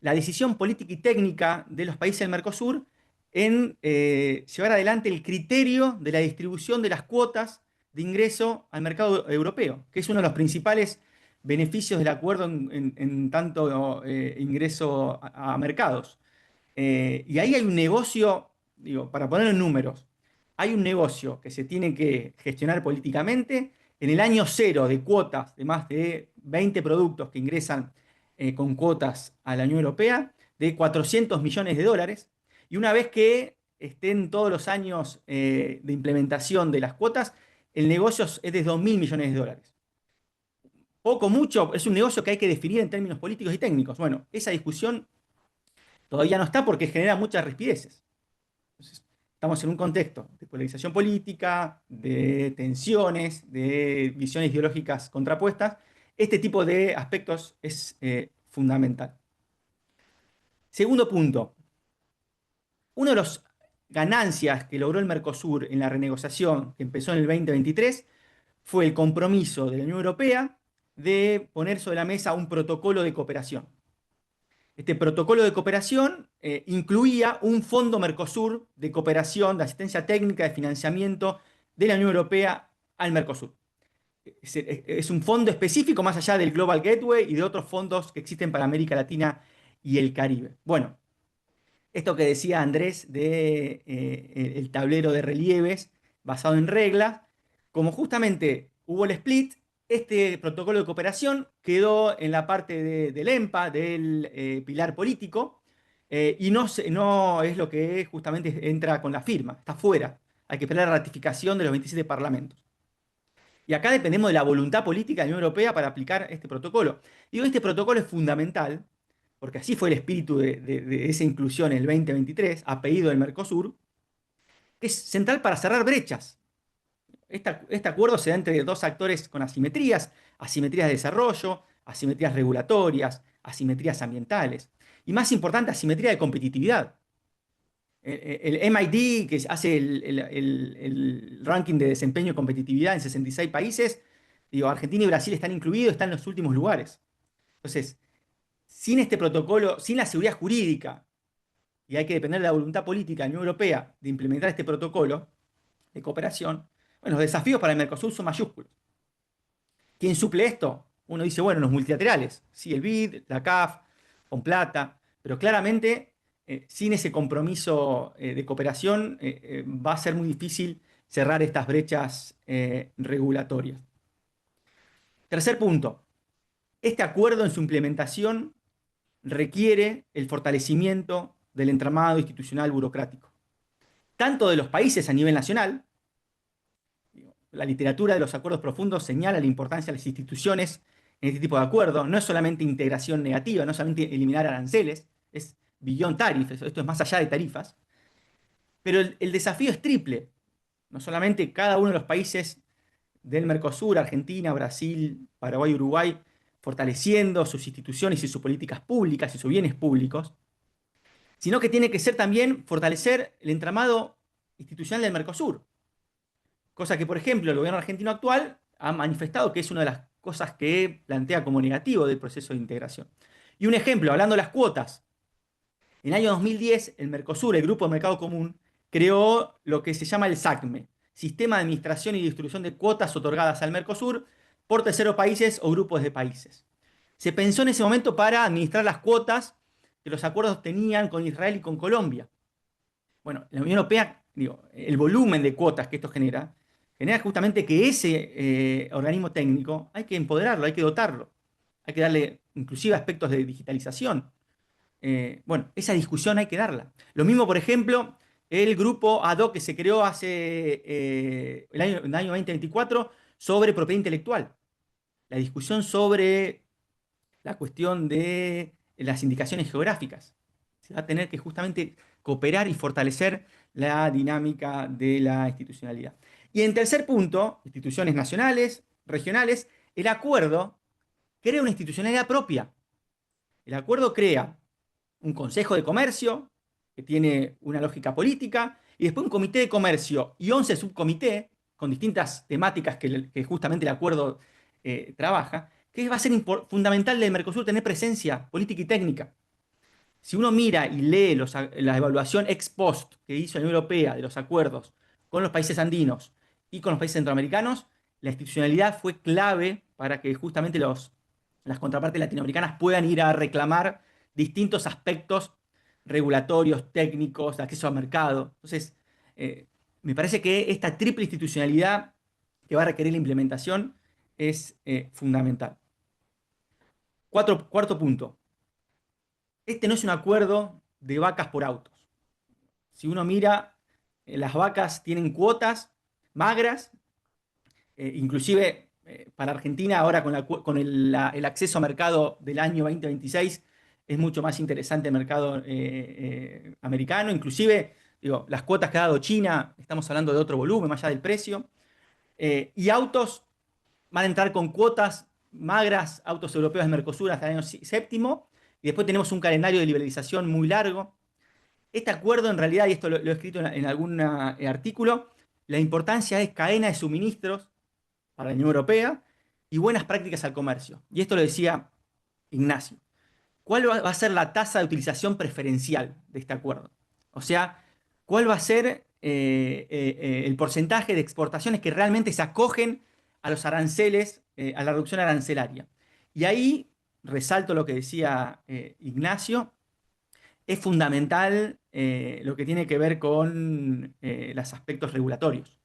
la decisión política y técnica de los países del Mercosur en llevar adelante el criterio de la distribución de las cuotas de ingreso al mercado europeo, que es uno de los principales beneficios del acuerdo en tanto ingreso a mercados. Y ahí hay un negocio, digo, para ponerlo en números, hay un negocio que se tiene que gestionar políticamente en el año cero de cuotas de más de 20 productos que ingresan con cuotas a la Unión Europea, de 400 millones de dólares. Y una vez que estén todos los años de implementación de las cuotas, el negocio es de 2.000 millones de dólares. Poco, mucho, es un negocio que hay que definir en términos políticos y técnicos. Bueno, esa discusión todavía no está porque genera muchas rispideces. Entonces, estamos en un contexto de polarización política, de tensiones, de visiones ideológicas contrapuestas. Este tipo de aspectos es fundamental. Segundo punto. Una de las ganancias que logró el Mercosur en la renegociación que empezó en el 2023 fue el compromiso de la Unión Europea de poner sobre la mesa un protocolo de cooperación. Este protocolo de cooperación incluía un fondo Mercosur de cooperación, de asistencia técnica, de financiamiento de la Unión Europea al Mercosur. Es un fondo específico más allá del Global Gateway y de otros fondos que existen para América Latina y el Caribe. Bueno, esto que decía Andrés de el tablero de relieves basado en reglas, como justamente hubo el split, este protocolo de cooperación quedó en la parte del EMPA, del pilar político, y no es lo que justamente entra con la firma, está fuera. Hay que esperar la ratificación de los 27 parlamentos. Y acá dependemos de la voluntad política de la Unión Europea para aplicar este protocolo. Digo, este protocolo es fundamental, porque así fue el espíritu de esa inclusión en el 2023, a pedido del Mercosur, que es central para cerrar brechas. Este acuerdo se da entre dos actores con asimetrías, asimetrías de desarrollo, asimetrías regulatorias, asimetrías ambientales. Y más importante, asimetría de competitividad. El MIT, que hace el ranking de desempeño y competitividad en 66 países, digo, Argentina y Brasil están incluidos, están en los últimos lugares. Entonces, sin este protocolo, sin la seguridad jurídica, y hay que depender de la voluntad política de la Unión Europea de implementar este protocolo de cooperación, bueno, los desafíos para el Mercosur son mayúsculos. ¿Quién suple esto? Uno dice, bueno, los multilaterales, sí, el BID, la CAF, con plata, pero claramente sin ese compromiso de cooperación va a ser muy difícil cerrar estas brechas regulatorias. Tercer punto, este acuerdo en su implementación requiere el fortalecimiento del entramado institucional burocrático, tanto de los países a nivel nacional. La literatura de los acuerdos profundos señala la importancia de las instituciones en este tipo de acuerdos. No es solamente integración negativa, no es solamente eliminar aranceles, es beyond tariffs, esto es más allá de tarifas. Pero el desafío es triple. No solamente cada uno de los países del Mercosur, Argentina, Brasil, Paraguay, Uruguay, fortaleciendo sus instituciones y sus políticas públicas y sus bienes públicos, sino que tiene que ser también fortalecer el entramado institucional del Mercosur. Cosa que, por ejemplo, el gobierno argentino actual ha manifestado que es una de las cosas que plantea como negativo del proceso de integración. Y un ejemplo, hablando de las cuotas. En el año 2010, el Mercosur, el Grupo de Mercado Común, creó lo que se llama el SACME, Sistema de Administración y Distribución de Cuotas otorgadas al Mercosur por terceros países o grupos de países. Se pensó en ese momento para administrar las cuotas que los acuerdos tenían con Israel y con Colombia. Bueno, la Unión Europea, digo, el volumen de cuotas que esto genera justamente que ese organismo técnico hay que empoderarlo, hay que dotarlo, hay que darle inclusive aspectos de digitalización. Bueno, esa discusión hay que darla. Lo mismo, por ejemplo, el grupo ad hoc que se creó hace el año 2024 sobre propiedad intelectual. La discusión sobre la cuestión de las indicaciones geográficas. Se va a tener que justamente cooperar y fortalecer la dinámica de la institucionalidad. Y en tercer punto, instituciones nacionales, regionales, el acuerdo crea una institucionalidad propia. El acuerdo crea un Consejo de Comercio, que tiene una lógica política, y después un Comité de Comercio y 11 subcomités con distintas temáticas que justamente el acuerdo trabaja, que va a ser fundamental del Mercosur tener presencia política y técnica. Si uno mira y lee la evaluación ex post que hizo la Unión Europea de los acuerdos con los países andinos y con los países centroamericanos, la institucionalidad fue clave para que justamente las contrapartes latinoamericanas puedan ir a reclamar distintos aspectos regulatorios, técnicos, de acceso al mercado. Entonces, me parece que esta triple institucionalidad que va a requerir la implementación es fundamental. Cuarto punto. Este no es un acuerdo de vacas por autos. Si uno mira, las vacas tienen cuotas magras, inclusive para Argentina ahora con el acceso a mercado del año 2026 es mucho más interesante el mercado americano. Inclusive, digo, las cuotas que ha dado China, estamos hablando de otro volumen más allá del precio. Y autos van a entrar con cuotas magras, autos europeos de Mercosur hasta el año séptimo, y después tenemos un calendario de liberalización muy largo. Este acuerdo, en realidad, y esto lo he escrito en algún artículo, la importancia es cadena de suministros para la Unión Europea y buenas prácticas al comercio. Y esto lo decía Ignacio. ¿Cuál va a ser la tasa de utilización preferencial de este acuerdo? O sea, ¿cuál va a ser el porcentaje de exportaciones que realmente se acogen a los aranceles, a la reducción arancelaria? Y ahí resalto lo que decía Ignacio, es fundamental lo que tiene que ver con los aspectos regulatorios,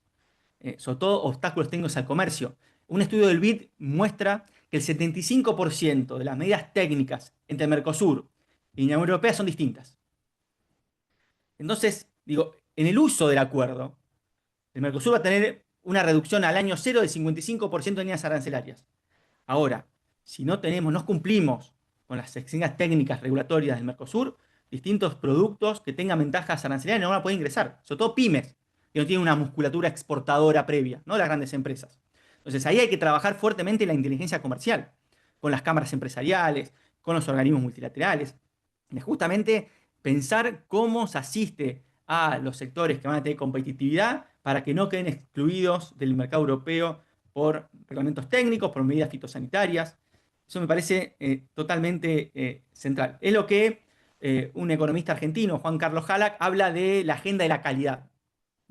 sobre todo obstáculos técnicos al comercio. Un estudio del BID muestra que el 75% de las medidas técnicas entre Mercosur y la Unión Europea son distintas. Entonces, digo, en el uso del acuerdo, el Mercosur va a tener una reducción al año cero del 55% de líneas arancelarias. Ahora, si no cumplimos con las exigencias técnicas regulatorias del Mercosur, distintos productos que tengan ventajas arancelarias no van a poder ingresar, sobre todo pymes, que no tienen una musculatura exportadora previa, no las grandes empresas. Entonces ahí hay que trabajar fuertemente la inteligencia comercial, con las cámaras empresariales, con los organismos multilaterales, y justamente pensar cómo se asiste a los sectores que van a tener competitividad para que no queden excluidos del mercado europeo por reglamentos técnicos, por medidas fitosanitarias. Eso me parece totalmente central. Es lo que un economista argentino, Juan Carlos Halack, habla de la agenda de la calidad.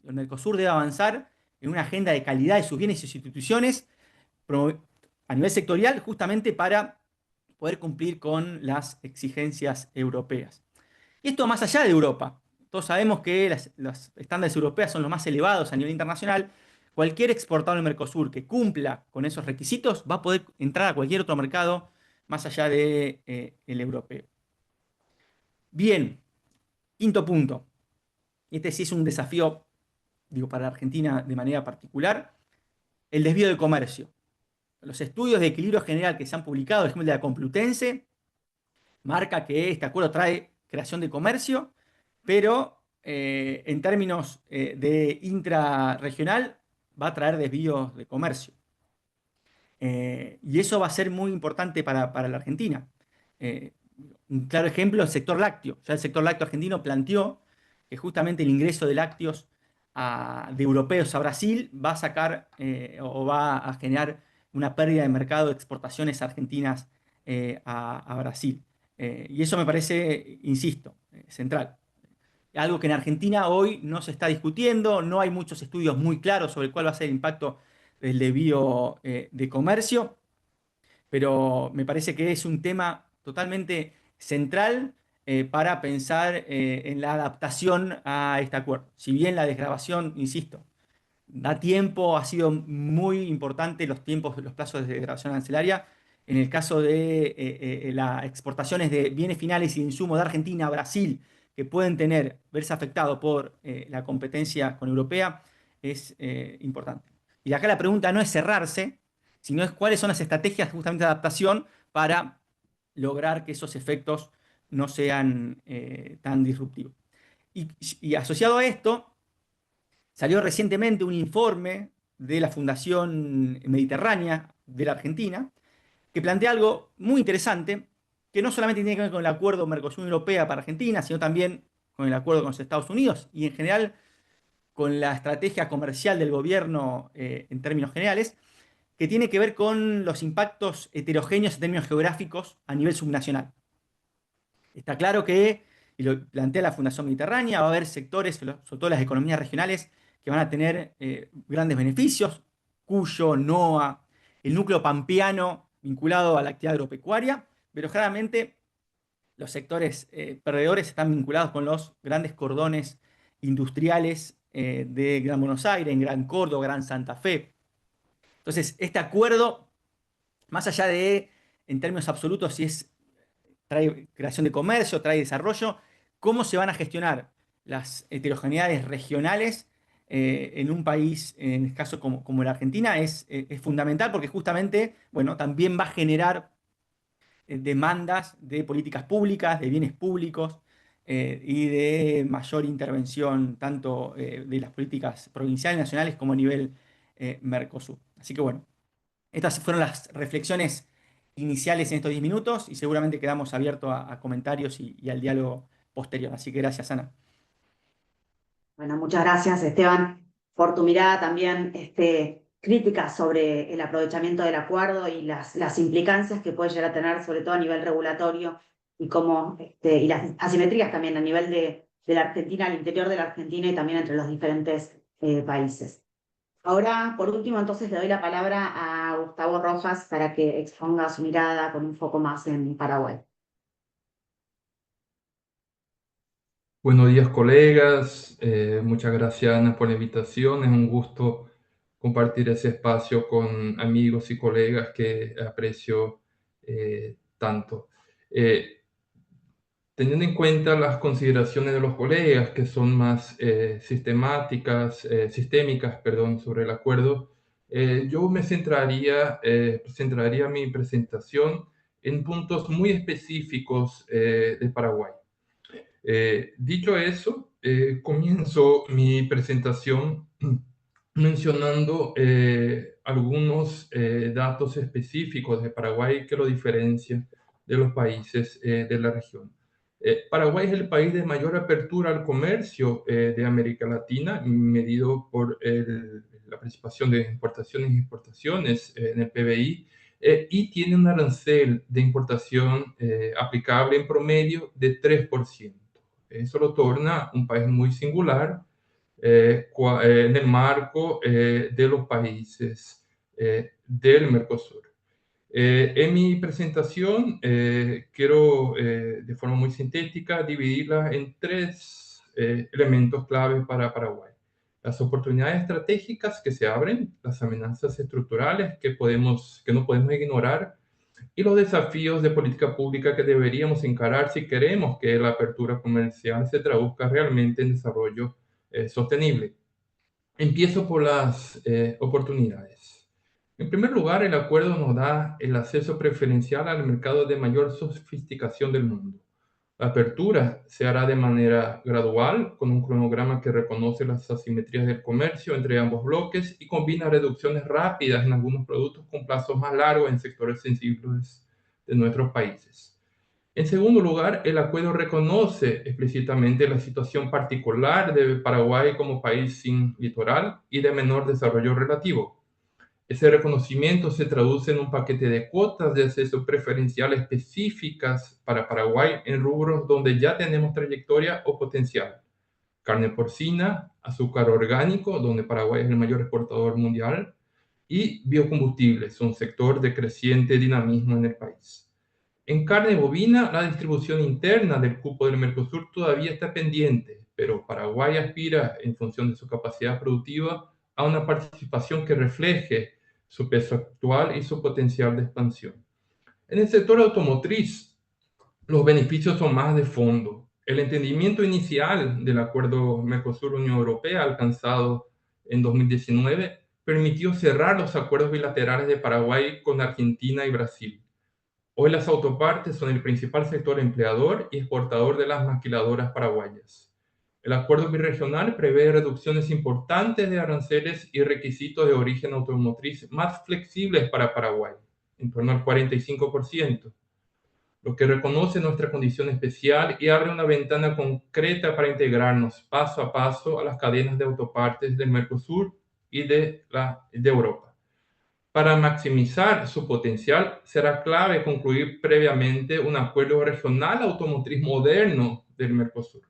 El Mercosur debe avanzar en una agenda de calidad de sus bienes y sus instituciones a nivel sectorial, justamente para poder cumplir con las exigencias europeas. Y esto más allá de Europa. Todos sabemos que los estándares europeos son los más elevados a nivel internacional. Cualquier exportador del Mercosur que cumpla con esos requisitos va a poder entrar a cualquier otro mercado más allá del europeo. Bien, quinto punto. Este sí es un desafío, digo, para Argentina de manera particular, el desvío de comercio. Los estudios de equilibrio general que se han publicado, por ejemplo, de la Complutense, marca que este acuerdo trae creación de comercio, pero en términos de intrarregional va a traer desvíos de comercio. Y eso va a ser muy importante para la Argentina. Un claro ejemplo, el sector lácteo. Ya el sector lácteo argentino planteó que justamente el ingreso de lácteos de europeos a Brasil va a sacar o va a generar una pérdida de mercado de exportaciones argentinas a Brasil. Y eso me parece, insisto, central. Algo que en Argentina hoy no se está discutiendo, no hay muchos estudios muy claros sobre cuál va a ser el impacto del desvío de comercio, pero me parece que es un tema totalmente central para pensar en la adaptación a este acuerdo. Si bien la desgravación, insisto, da tiempo, ha sido muy importante los plazos de desgravación arancelaria. En el caso de las exportaciones de bienes finales y insumos de Argentina a Brasil, que pueden verse afectados por la competencia con europea, es importante. Y acá la pregunta no es cerrarse, sino es cuáles son las estrategias justamente de adaptación para lograr que esos efectos no sean tan disruptivos. Y asociado a esto, salió recientemente un informe de la Fundación Mediterránea de la Argentina que plantea algo muy interesante, que no solamente tiene que ver con el acuerdo Mercosur-Europea para Argentina, sino también con el acuerdo con los Estados Unidos y en general con la estrategia comercial del gobierno en términos generales, que tiene que ver con los impactos heterogéneos en términos geográficos a nivel subnacional. Está claro que, y lo plantea la Fundación Mediterránea, va a haber sectores, sobre todo las economías regionales, que van a tener grandes beneficios, Cuyo, NOA, el núcleo pampeano vinculado a la actividad agropecuaria, pero generalmente los sectores perdedores están vinculados con los grandes cordones industriales de Gran Buenos Aires, en Gran Córdoba, Gran Santa Fe. Entonces, este acuerdo, más allá de, en términos absolutos, si trae creación de comercio, trae desarrollo, cómo se van a gestionar las heterogeneidades regionales en un país, en el caso como la Argentina, es fundamental porque justamente, bueno, también va a generar demandas de políticas públicas, de bienes públicos y de mayor intervención tanto de las políticas provinciales, nacionales, como a nivel Mercosur. Así que bueno, estas fueron las reflexiones iniciales en estos 10 minutos y seguramente quedamos abiertos a comentarios y al diálogo posterior. Así que gracias, Ana. Bueno, muchas gracias, Esteban, por tu mirada también crítica sobre el aprovechamiento del acuerdo y las implicancias que puede llegar a tener, sobre todo a nivel regulatorio, y cómo, y las asimetrías también a nivel de la Argentina, al interior de la Argentina y también entre los diferentes países. Ahora, por último, entonces le doy la palabra a Gustavo Rojas para que exponga su mirada con un foco más en Paraguay. Buenos días, colegas. Muchas gracias, Ana, por la invitación. Es un gusto compartir ese espacio con amigos y colegas que aprecio tanto. Teniendo en cuenta las consideraciones de los colegas, que son más sistémicas, perdón, sobre el acuerdo, yo me centraría mi presentación en puntos muy específicos de Paraguay. Dicho eso, comienzo mi presentación mencionando algunos datos específicos de Paraguay que lo diferencian de los países de la región. Paraguay es el país de mayor apertura al comercio de América Latina, medido por la participación de importaciones y exportaciones en el PBI, y tiene un arancel de importación aplicable en promedio de 3%. Eso lo torna un país muy singular en el marco de los países del Mercosur. En mi presentación quiero de forma muy sintética dividirla en tres elementos claves para Paraguay. Las oportunidades estratégicas que se abren, las amenazas estructurales que no podemos ignorar y los desafíos de política pública que deberíamos encarar si queremos que la apertura comercial se traduzca realmente en desarrollo sostenible. Empiezo por las oportunidades. En primer lugar, el acuerdo nos da el acceso preferencial al mercado de mayor sofisticación del mundo. La apertura se hará de manera gradual, con un cronograma que reconoce las asimetrías del comercio entre ambos bloques y combina reducciones rápidas en algunos productos con plazos más largos en sectores sensibles de nuestros países. En segundo lugar, el acuerdo reconoce explícitamente la situación particular de Paraguay como país sin litoral y de menor desarrollo relativo. Ese reconocimiento se traduce en un paquete de cuotas de acceso preferencial específicas para Paraguay en rubros donde ya tenemos trayectoria o potencial. Carne porcina, azúcar orgánico, donde Paraguay es el mayor exportador mundial, y biocombustibles, un sector de creciente dinamismo en el país. En carne bovina, la distribución interna del cupo del Mercosur todavía está pendiente, pero Paraguay aspira, en función de su capacidad productiva, a una participación que refleje su peso actual y su potencial de expansión. En el sector automotriz, los beneficios son más de fondo. El entendimiento inicial del acuerdo Mercosur-Unión Europea alcanzado en 2019 permitió cerrar los acuerdos bilaterales de Paraguay con Argentina y Brasil. Hoy las autopartes son el principal sector empleador y exportador de las maquiladoras paraguayas. El acuerdo birregional prevé reducciones importantes de aranceles y requisitos de origen automotriz más flexibles para Paraguay, en torno al 45%, lo que reconoce nuestra condición especial y abre una ventana concreta para integrarnos paso a paso a las cadenas de autopartes del Mercosur y de Europa. Para maximizar su potencial, será clave concluir previamente un acuerdo regional automotriz moderno del Mercosur.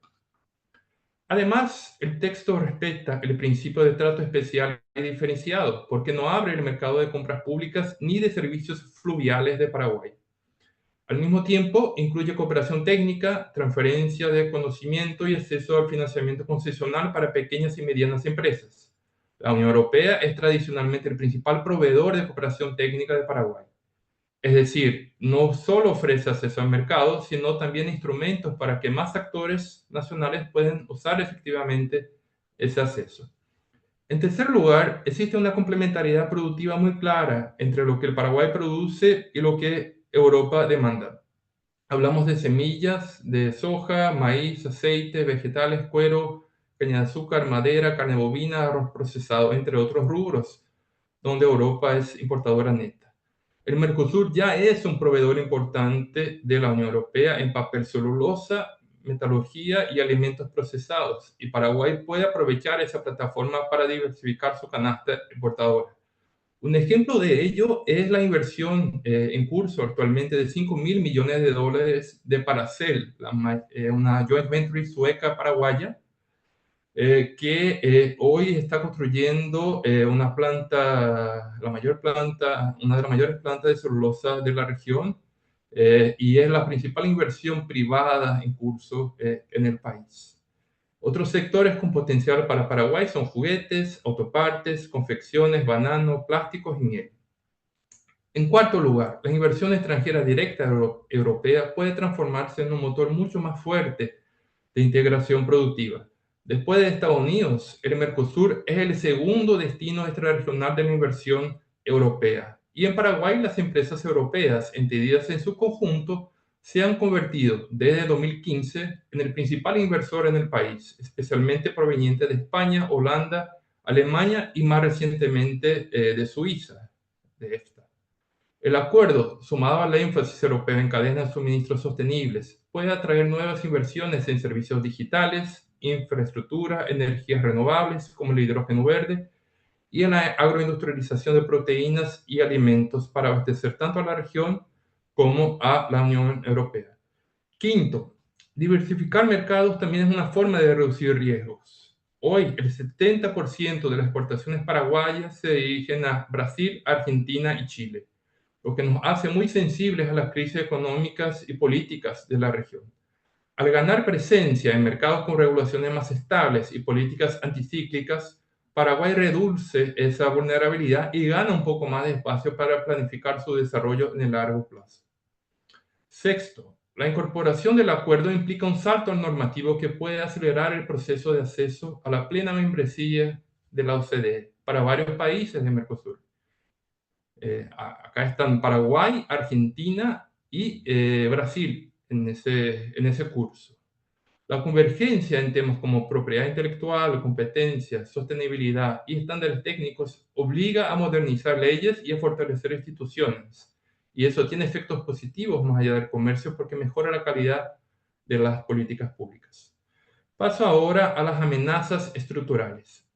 Además, el texto respeta el principio de trato especial y diferenciado, porque no abre el mercado de compras públicas ni de servicios fluviales de Paraguay. Al mismo tiempo, incluye cooperación técnica, transferencia de conocimiento y acceso al financiamiento concesional para pequeñas y medianas empresas. La Unión Europea es tradicionalmente el principal proveedor de cooperación técnica de Paraguay. Es decir, no solo ofrece acceso al mercado, sino también instrumentos para que más actores nacionales puedan usar efectivamente ese acceso. En tercer lugar, existe una complementariedad productiva muy clara entre lo que el Paraguay produce y lo que Europa demanda. Hablamos de semillas, de soja, maíz, aceite, vegetales, cuero, caña de azúcar, madera, carne bovina, arroz procesado, entre otros rubros, donde Europa es importadora neta. El Mercosur ya es un proveedor importante de la Unión Europea en papel celulosa, metalurgia y alimentos procesados, y Paraguay puede aprovechar esa plataforma para diversificar su canasta importadora. Un ejemplo de ello es la inversión en curso actualmente de $5.000 millones de Paracel, una joint venture sueca paraguaya, que hoy está construyendo una de las mayores plantas de celulosa de la región, y es la principal inversión privada en curso en el país. Otros sectores con potencial para Paraguay son juguetes, autopartes, confecciones, banano, plásticos y miel. En cuarto lugar, la inversión extranjera directa europea puede transformarse en un motor mucho más fuerte de integración productiva. Después de Estados Unidos, el Mercosur es el segundo destino extrarregional de la inversión europea. Y en Paraguay, las empresas europeas, entendidas en su conjunto, se han convertido desde 2015 en el principal inversor en el país, especialmente proveniente de España, Holanda, Alemania y más recientemente de Suiza, de EFTA. El acuerdo, sumado al énfasis europeo en cadenas de suministro sostenibles, puede atraer nuevas inversiones en servicios digitales, infraestructura, energías renovables como el hidrógeno verde y en la agroindustrialización de proteínas y alimentos para abastecer tanto a la región como a la Unión Europea. Quinto, diversificar mercados también es una forma de reducir riesgos. Hoy, el 70% de las exportaciones paraguayas se dirigen a Brasil, Argentina y Chile, lo que nos hace muy sensibles a las crisis económicas y políticas de la región. Al ganar presencia en mercados con regulaciones más estables y políticas anticíclicas, Paraguay reduce esa vulnerabilidad y gana un poco más de espacio para planificar su desarrollo en el largo plazo. Sexto, la incorporación del acuerdo implica un salto normativo que puede acelerar el proceso de acceso a la plena membresía de la OCDE para varios países de Mercosur. Acá están Paraguay, Argentina y Brasil en ese curso. La convergencia en temas como propiedad intelectual, competencia, sostenibilidad y estándares técnicos obliga a modernizar leyes y a fortalecer instituciones. Y eso tiene efectos positivos más allá del comercio porque mejora la calidad de las políticas públicas. Paso ahora a las amenazas estructurales.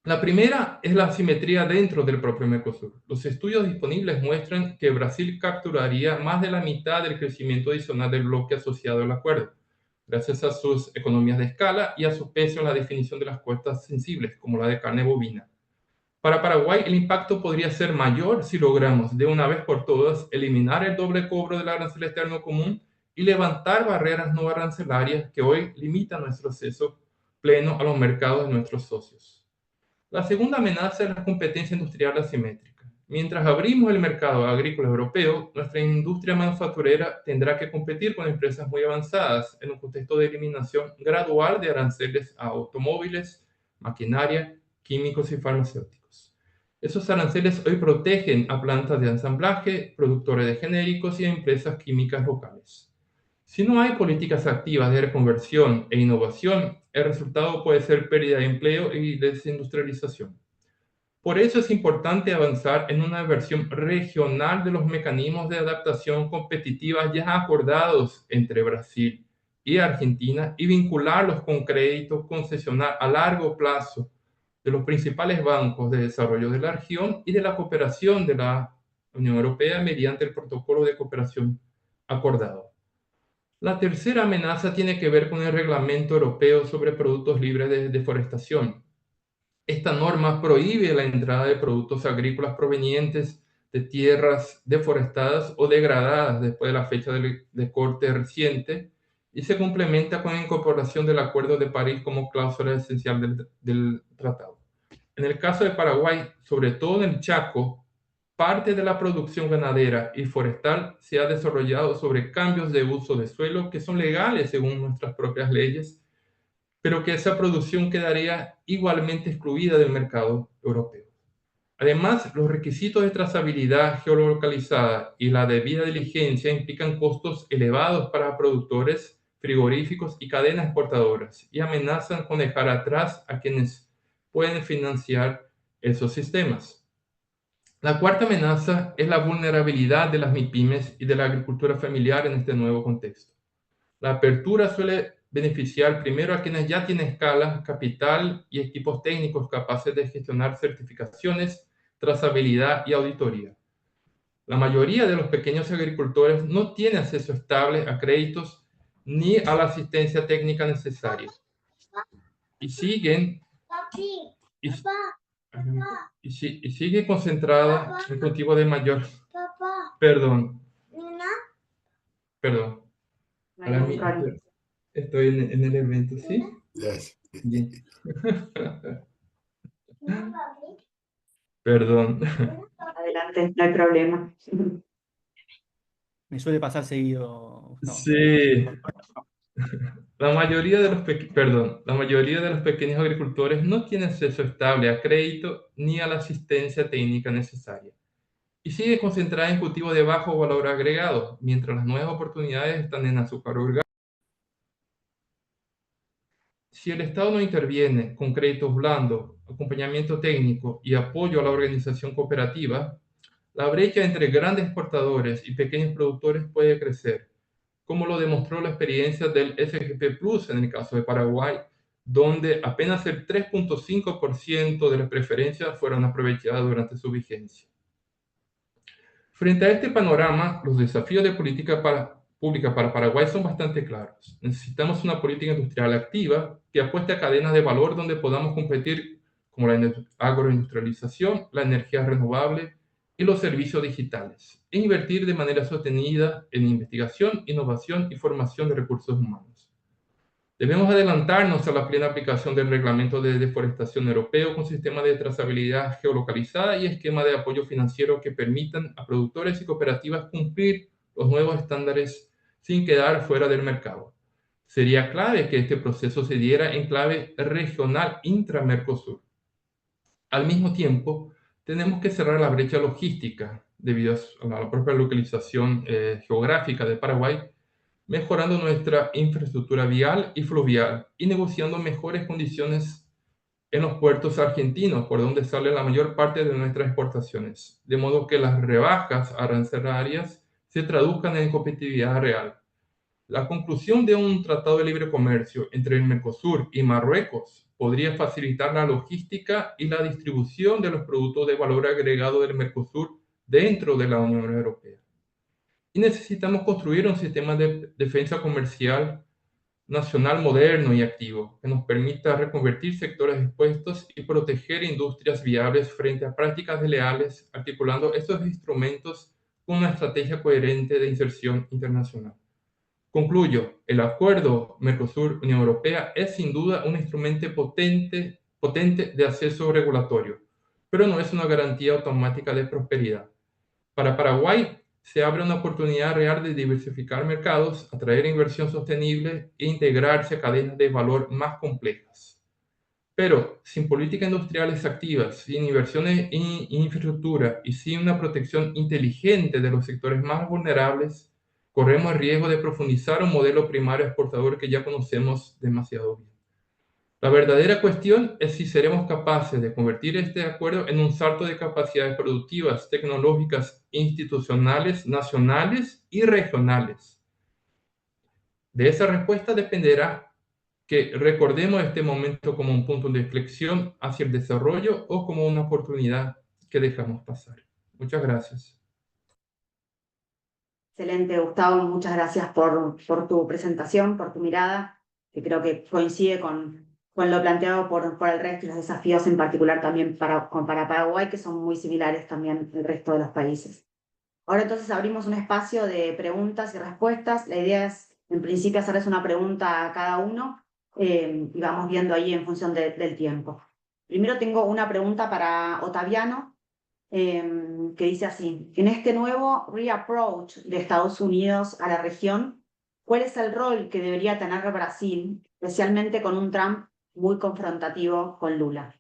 La primera es la asimetría dentro del propio Mercosur. Los estudios disponibles muestran que Brasil capturaría más de la mitad del crecimiento adicional del bloque asociado al acuerdo, gracias a sus economías de escala y a su peso en la definición de las cuotas sensibles, como la de carne bovina. Para Paraguay, el impacto podría ser mayor si logramos de una vez por todas eliminar el doble cobro del arancel externo común y levantar barreras no arancelarias que hoy limitan nuestro acceso pleno a los mercados de nuestros socios. La segunda amenaza es la competencia industrial asimétrica. Mientras abrimos el mercado agrícola europeo, nuestra industria manufacturera tendrá que competir con empresas muy avanzadas en un contexto de eliminación gradual de aranceles a automóviles, maquinaria, químicos y farmacéuticos. Esos aranceles hoy protegen a plantas de ensamblaje, productores de genéricos y a empresas químicas locales. Si no hay políticas activas de reconversión e innovación, el resultado puede ser pérdida de empleo y desindustrialización. Por eso es importante avanzar en una versión regional de los mecanismos de adaptación competitiva ya acordados entre Brasil y Argentina y vincularlos con créditos concesional a largo plazo de los principales bancos de desarrollo de la región y de la cooperación de la Unión Europea mediante el protocolo de cooperación acordado. La tercera amenaza tiene que ver con el Reglamento Europeo sobre Productos Libres de Deforestación. Esta norma prohíbe la entrada de productos agrícolas provenientes de tierras deforestadas o degradadas después de la fecha de corte reciente y se complementa con la incorporación del Acuerdo de París como cláusula esencial del tratado. En el caso de Paraguay, sobre todo en el Chaco, parte de la producción ganadera y forestal se ha desarrollado sobre cambios de uso de suelo que son legales según nuestras propias leyes, pero que esa producción quedaría igualmente excluida del mercado europeo. Además, los requisitos de trazabilidad geolocalizada y la debida diligencia implican costos elevados para productores, frigoríficos y cadenas exportadoras y amenazan con dejar atrás a quienes pueden financiar esos sistemas. La cuarta amenaza es la vulnerabilidad de las MIPYMES y de la agricultura familiar en este nuevo contexto. La apertura suele beneficiar primero a quienes ya tienen escala, capital y equipos técnicos capaces de gestionar certificaciones, trazabilidad y auditoría. La mayoría de los pequeños agricultores no tiene acceso estable a créditos ni a la asistencia técnica necesaria y siguen sigue concentrada en cultivo de mayor. Perdón. No hay ningún problema. Estoy en el evento, ¿sí? Yes. Bien. Perdón. Adelante, no hay problema. Me suele pasar seguido, Gustavo. Sí. La mayoría de los pequeños agricultores no tienen acceso estable a crédito ni a la asistencia técnica necesaria y sigue concentrada en cultivo de bajo valor agregado, mientras las nuevas oportunidades están en azúcar orgánico. Si el Estado no interviene con créditos blandos, acompañamiento técnico y apoyo a la organización cooperativa, la brecha entre grandes exportadores y pequeños productores puede crecer, como lo demostró la experiencia del SGP Plus en el caso de Paraguay, donde apenas el 3.5% de las preferencias fueron aprovechadas durante su vigencia. Frente a este panorama, los desafíos de política pública para Paraguay son bastante claros. Necesitamos una política industrial activa que apueste a cadenas de valor donde podamos competir como la agroindustrialización, la energía renovable y los servicios digitales, e invertir de manera sostenida en investigación, innovación y formación de recursos humanos. Debemos adelantarnos a la plena aplicación del Reglamento de Deforestación Europeo con sistemas de trazabilidad geolocalizada y esquemas de apoyo financiero que permitan a productores y cooperativas cumplir los nuevos estándares sin quedar fuera del mercado. Sería clave que este proceso se diera en clave regional intra-Mercosur. Al mismo tiempo, tenemos que cerrar la brecha logística debido a la propia localización geográfica de Paraguay, mejorando nuestra infraestructura vial y fluvial y negociando mejores condiciones en los puertos argentinos, por donde sale la mayor parte de nuestras exportaciones, de modo que las rebajas arancelarias se traduzcan en competitividad real. La conclusión de un tratado de libre comercio entre el Mercosur y Marruecos podría facilitar la logística y la distribución de los productos de valor agregado del Mercosur dentro de la Unión Europea. Y necesitamos construir un sistema de defensa comercial nacional moderno y activo que nos permita reconvertir sectores expuestos y proteger industrias viables frente a prácticas desleales, articulando estos instrumentos con una estrategia coherente de inserción internacional. Concluyo, el acuerdo Mercosur-Unión Europea es sin duda un instrumento potente de acceso regulatorio, pero no es una garantía automática de prosperidad. Para Paraguay, se abre una oportunidad real de diversificar mercados, atraer inversión sostenible e integrarse a cadenas de valor más complejas. Pero sin políticas industriales activas, sin inversiones en infraestructura y sin una protección inteligente de los sectores más vulnerables, corremos el riesgo de profundizar un modelo primario exportador que ya conocemos demasiado bien. La verdadera cuestión es si seremos capaces de convertir este acuerdo en un salto de capacidades productivas, tecnológicas, institucionales, nacionales y regionales. De esa respuesta dependerá que recordemos este momento como un punto de inflexión hacia el desarrollo o como una oportunidad que dejamos pasar. Muchas gracias. Excelente, Gustavo. Muchas gracias por tu presentación, por tu mirada, que creo que coincide con lo planteado por el resto y los desafíos en particular también para Paraguay, que son muy similares también al resto de los países. Ahora entonces abrimos un espacio de preguntas y respuestas. La idea es, en principio, hacerles una pregunta a cada uno y vamos viendo ahí en función del tiempo. Primero tengo una pregunta para Ottaviano, que dice así: en este nuevo reapproach de Estados Unidos a la región, ¿cuál es el rol que debería tener Brasil, especialmente con un Trump muy confrontativo con Lula?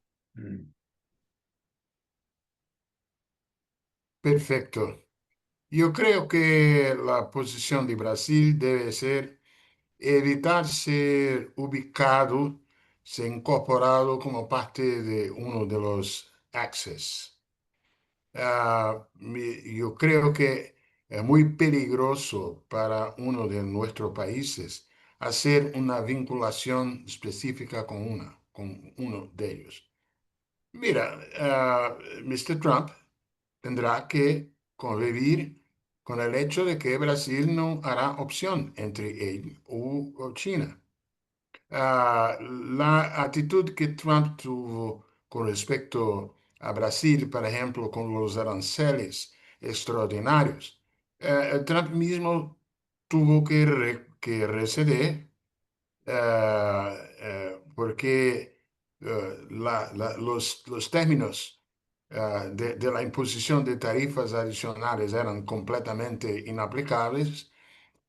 Perfecto. Yo creo que la posición de Brasil debe ser evitar ser ubicado, ser incorporado como parte de uno de los Axis. Yo creo que es muy peligroso para uno de nuestros países hacer una vinculación específica con uno de ellos. Mira, Mr. Trump tendrá que convivir con el hecho de que Brasil no hará opción entre él o China. La actitud que Trump tuvo con respecto a Brasil, por ejemplo, con los aranceles extraordinarios, Trump mismo tuvo que receder porque los términos de la imposición de tarifas adicionales eran completamente inaplicables.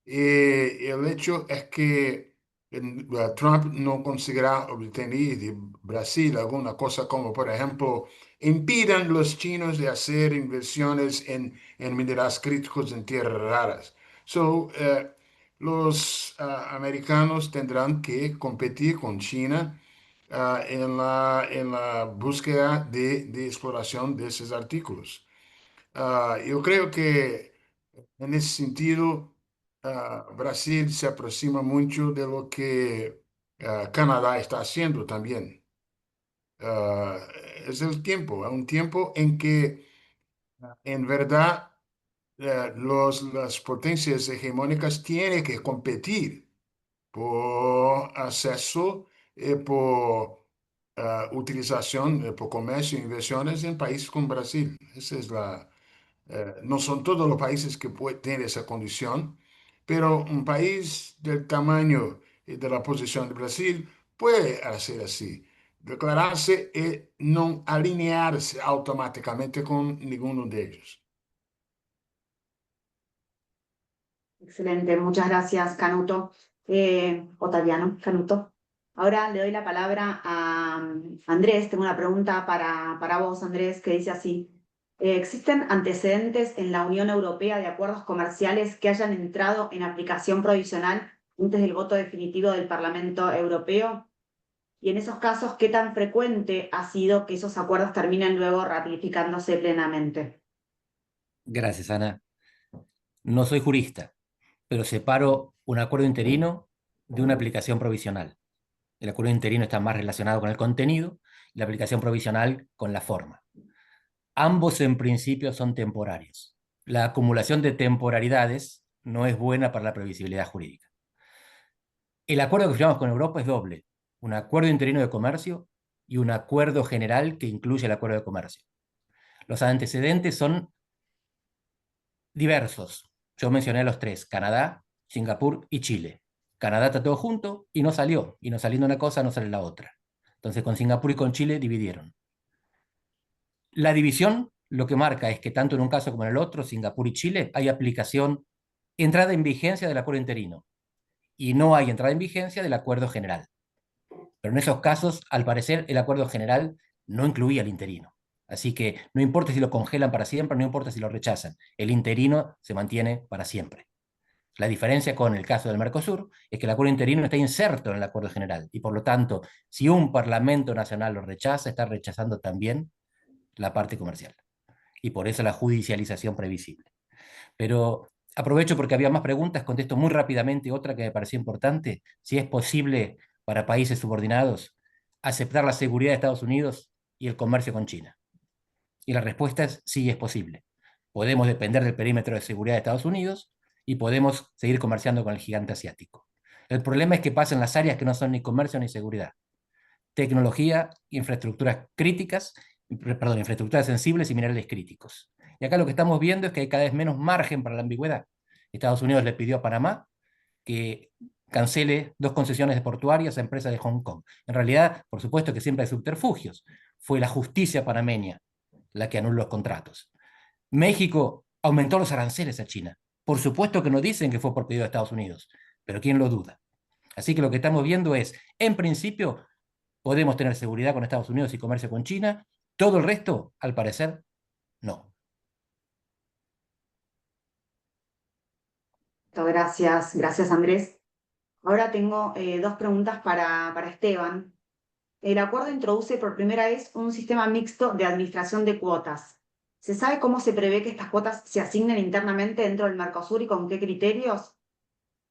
Y el hecho es que Trump no conseguirá obtener de Brasil alguna cosa como, por ejemplo, impidan los chinos de hacer inversiones en minerales críticos en tierras raras. So, los americanos tendrán que competir con China en la búsqueda de exploración de esos artículos. Yo creo que en ese sentido, Brasil se aproxima mucho de lo que Canadá está haciendo también. Ah, es el tiempo, es un tiempo en que en verdad las potencias hegemónicas tienen que competir por acceso y por utilización, por comercio e inversiones en países como Brasil. Esa es no son todos los países que pueden tener esa condición, pero un país del tamaño y de la posición de Brasil puede hacer así, declararse y no alinearse automáticamente con ninguno de ellos. Excelente, muchas gracias, Canuto. Ottaviano, Canuto. Ahora le doy la palabra a Andrés. Tengo una pregunta para vos, Andrés, que dice así: ¿existen antecedentes en la Unión Europea de acuerdos comerciales que hayan entrado en aplicación provisional antes del voto definitivo del Parlamento Europeo? Y en esos casos, ¿qué tan frecuente ha sido que esos acuerdos terminen luego ratificándose plenamente? Gracias, Ana. No soy jurista, pero separo un acuerdo interino de una aplicación provisional. El acuerdo interino está más relacionado con el contenido y la aplicación provisional con la forma. Ambos en principio son temporarios. La acumulación de temporalidades no es buena para la previsibilidad jurídica. El acuerdo que firmamos con Europa es doble: un acuerdo interino de comercio y un acuerdo general que incluye el acuerdo de comercio. Los antecedentes son diversos. Yo mencioné los tres: Canadá, Singapur y Chile. Canadá está todo junto y no salió. Y no saliendo una cosa, no sale la otra. Entonces con Singapur y con Chile dividieron. La división lo que marca es que tanto en un caso como en el otro, Singapur y Chile, hay aplicación, entrada en vigencia del acuerdo interino. Y no hay entrada en vigencia del acuerdo general. Pero en esos casos, al parecer, el acuerdo general no incluía el interino. Así que no importa si lo congelan para siempre, no importa si lo rechazan, el interino se mantiene para siempre. La diferencia con el caso del Mercosur es que el acuerdo interino está inserto en el acuerdo general y por lo tanto, si un parlamento nacional lo rechaza, está rechazando también la parte comercial. Y por eso la judicialización previsible. Pero aprovecho porque había más preguntas, contesto muy rápidamente otra que me pareció importante: si es posible para países subordinados aceptar la seguridad de Estados Unidos y el comercio con China. Y la respuesta es sí, es posible. Podemos depender del perímetro de seguridad de Estados Unidos y podemos seguir comerciando con el gigante asiático. El problema es que pasa en las áreas que no son ni comercio ni seguridad: tecnología, infraestructuras críticas, perdón, infraestructuras sensibles y minerales críticos. Y acá lo que estamos viendo es que hay cada vez menos margen para la ambigüedad. Estados Unidos le pidió a Panamá que cancele 2 concesiones portuarias a empresas de Hong Kong. En realidad, por supuesto que siempre hay subterfugios, fue la justicia panameña la que anuló los contratos. México aumentó los aranceles a China. Por supuesto que no dicen que fue por pedido de Estados Unidos, pero ¿quién lo duda? Así que lo que estamos viendo es, en principio, podemos tener seguridad con Estados Unidos y comercio con China. Todo el resto, al parecer, no. Gracias Andrés. Ahora tengo dos preguntas para Esteban. El acuerdo introduce por primera vez un sistema mixto de administración de cuotas. ¿Se sabe cómo se prevé que estas cuotas se asignen internamente dentro del Mercosur y con qué criterios?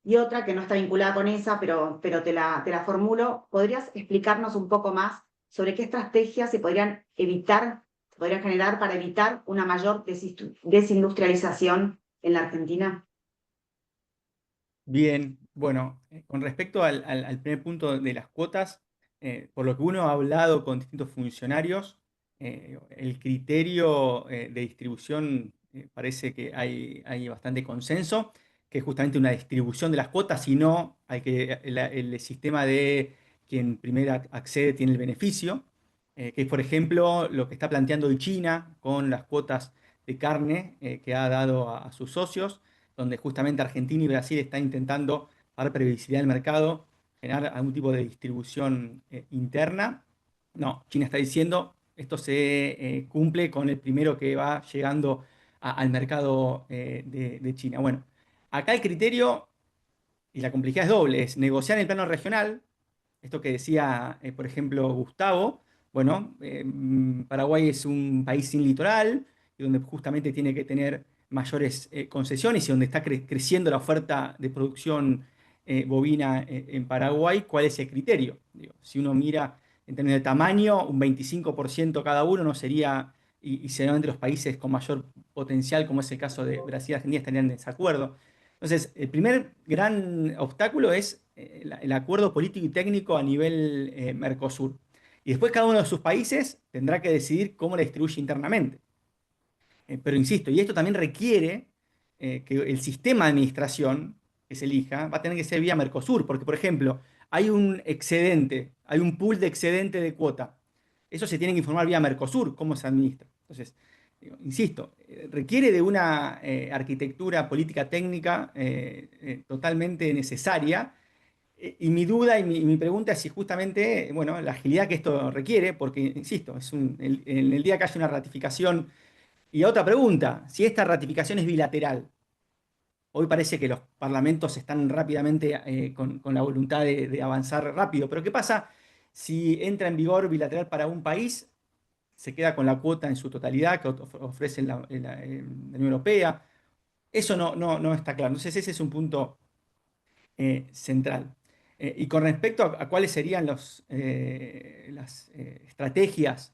Y otra que no está vinculada con esa, pero te la formulo. ¿Podrías explicarnos un poco más sobre qué estrategias se podrían generar para evitar una mayor desindustrialización en la Argentina? Bien, bueno, con respecto al primer punto de las cuotas, por lo que uno ha hablado con distintos funcionarios, el criterio de distribución parece que hay bastante consenso, que es justamente una distribución de las cuotas, y no el sistema de quien primero accede tiene el beneficio, que es, por ejemplo, lo que está planteando hoy China con las cuotas de carne que ha dado a sus socios, donde justamente Argentina y Brasil están intentando dar previsibilidad al mercado, generar algún tipo de distribución interna. No, China está diciendo, esto se cumple con el primero que va llegando al mercado de China. Bueno, acá el criterio y la complejidad es doble, es negociar en el plano regional, esto que decía, por ejemplo, Gustavo. Bueno, Paraguay es un país sin litoral y donde justamente tiene que tener mayores concesiones y donde está creciendo la oferta de producción bovina en Paraguay. ¿Cuál es el criterio? Digo, si uno mira en términos de tamaño, un 25% cada uno no sería, y seguramente los países con mayor potencial, como es el caso de Brasil y Argentina, estarían en desacuerdo. Entonces, el primer gran obstáculo es el acuerdo político y técnico a nivel Mercosur. Y después cada uno de sus países tendrá que decidir cómo la distribuye internamente. Pero insisto, y esto también requiere que el sistema de administración que se elija va a tener que ser vía Mercosur, porque, por ejemplo, hay un excedente, hay un pool de excedente de cuota. Eso se tiene que informar vía Mercosur, cómo se administra. Entonces, insisto, requiere de una arquitectura política técnica totalmente necesaria. Y mi duda y mi pregunta es si justamente, bueno, la agilidad que esto requiere, porque, insisto, en el día que haya una ratificación. Y otra pregunta, si esta ratificación es bilateral, hoy parece que los parlamentos están rápidamente con la voluntad de avanzar rápido, pero ¿qué pasa si entra en vigor bilateral para un país, se queda con la cuota en su totalidad que ofrece la Unión Europea? Eso no está claro. Entonces ese es un punto central. Y con respecto a cuáles serían las estrategias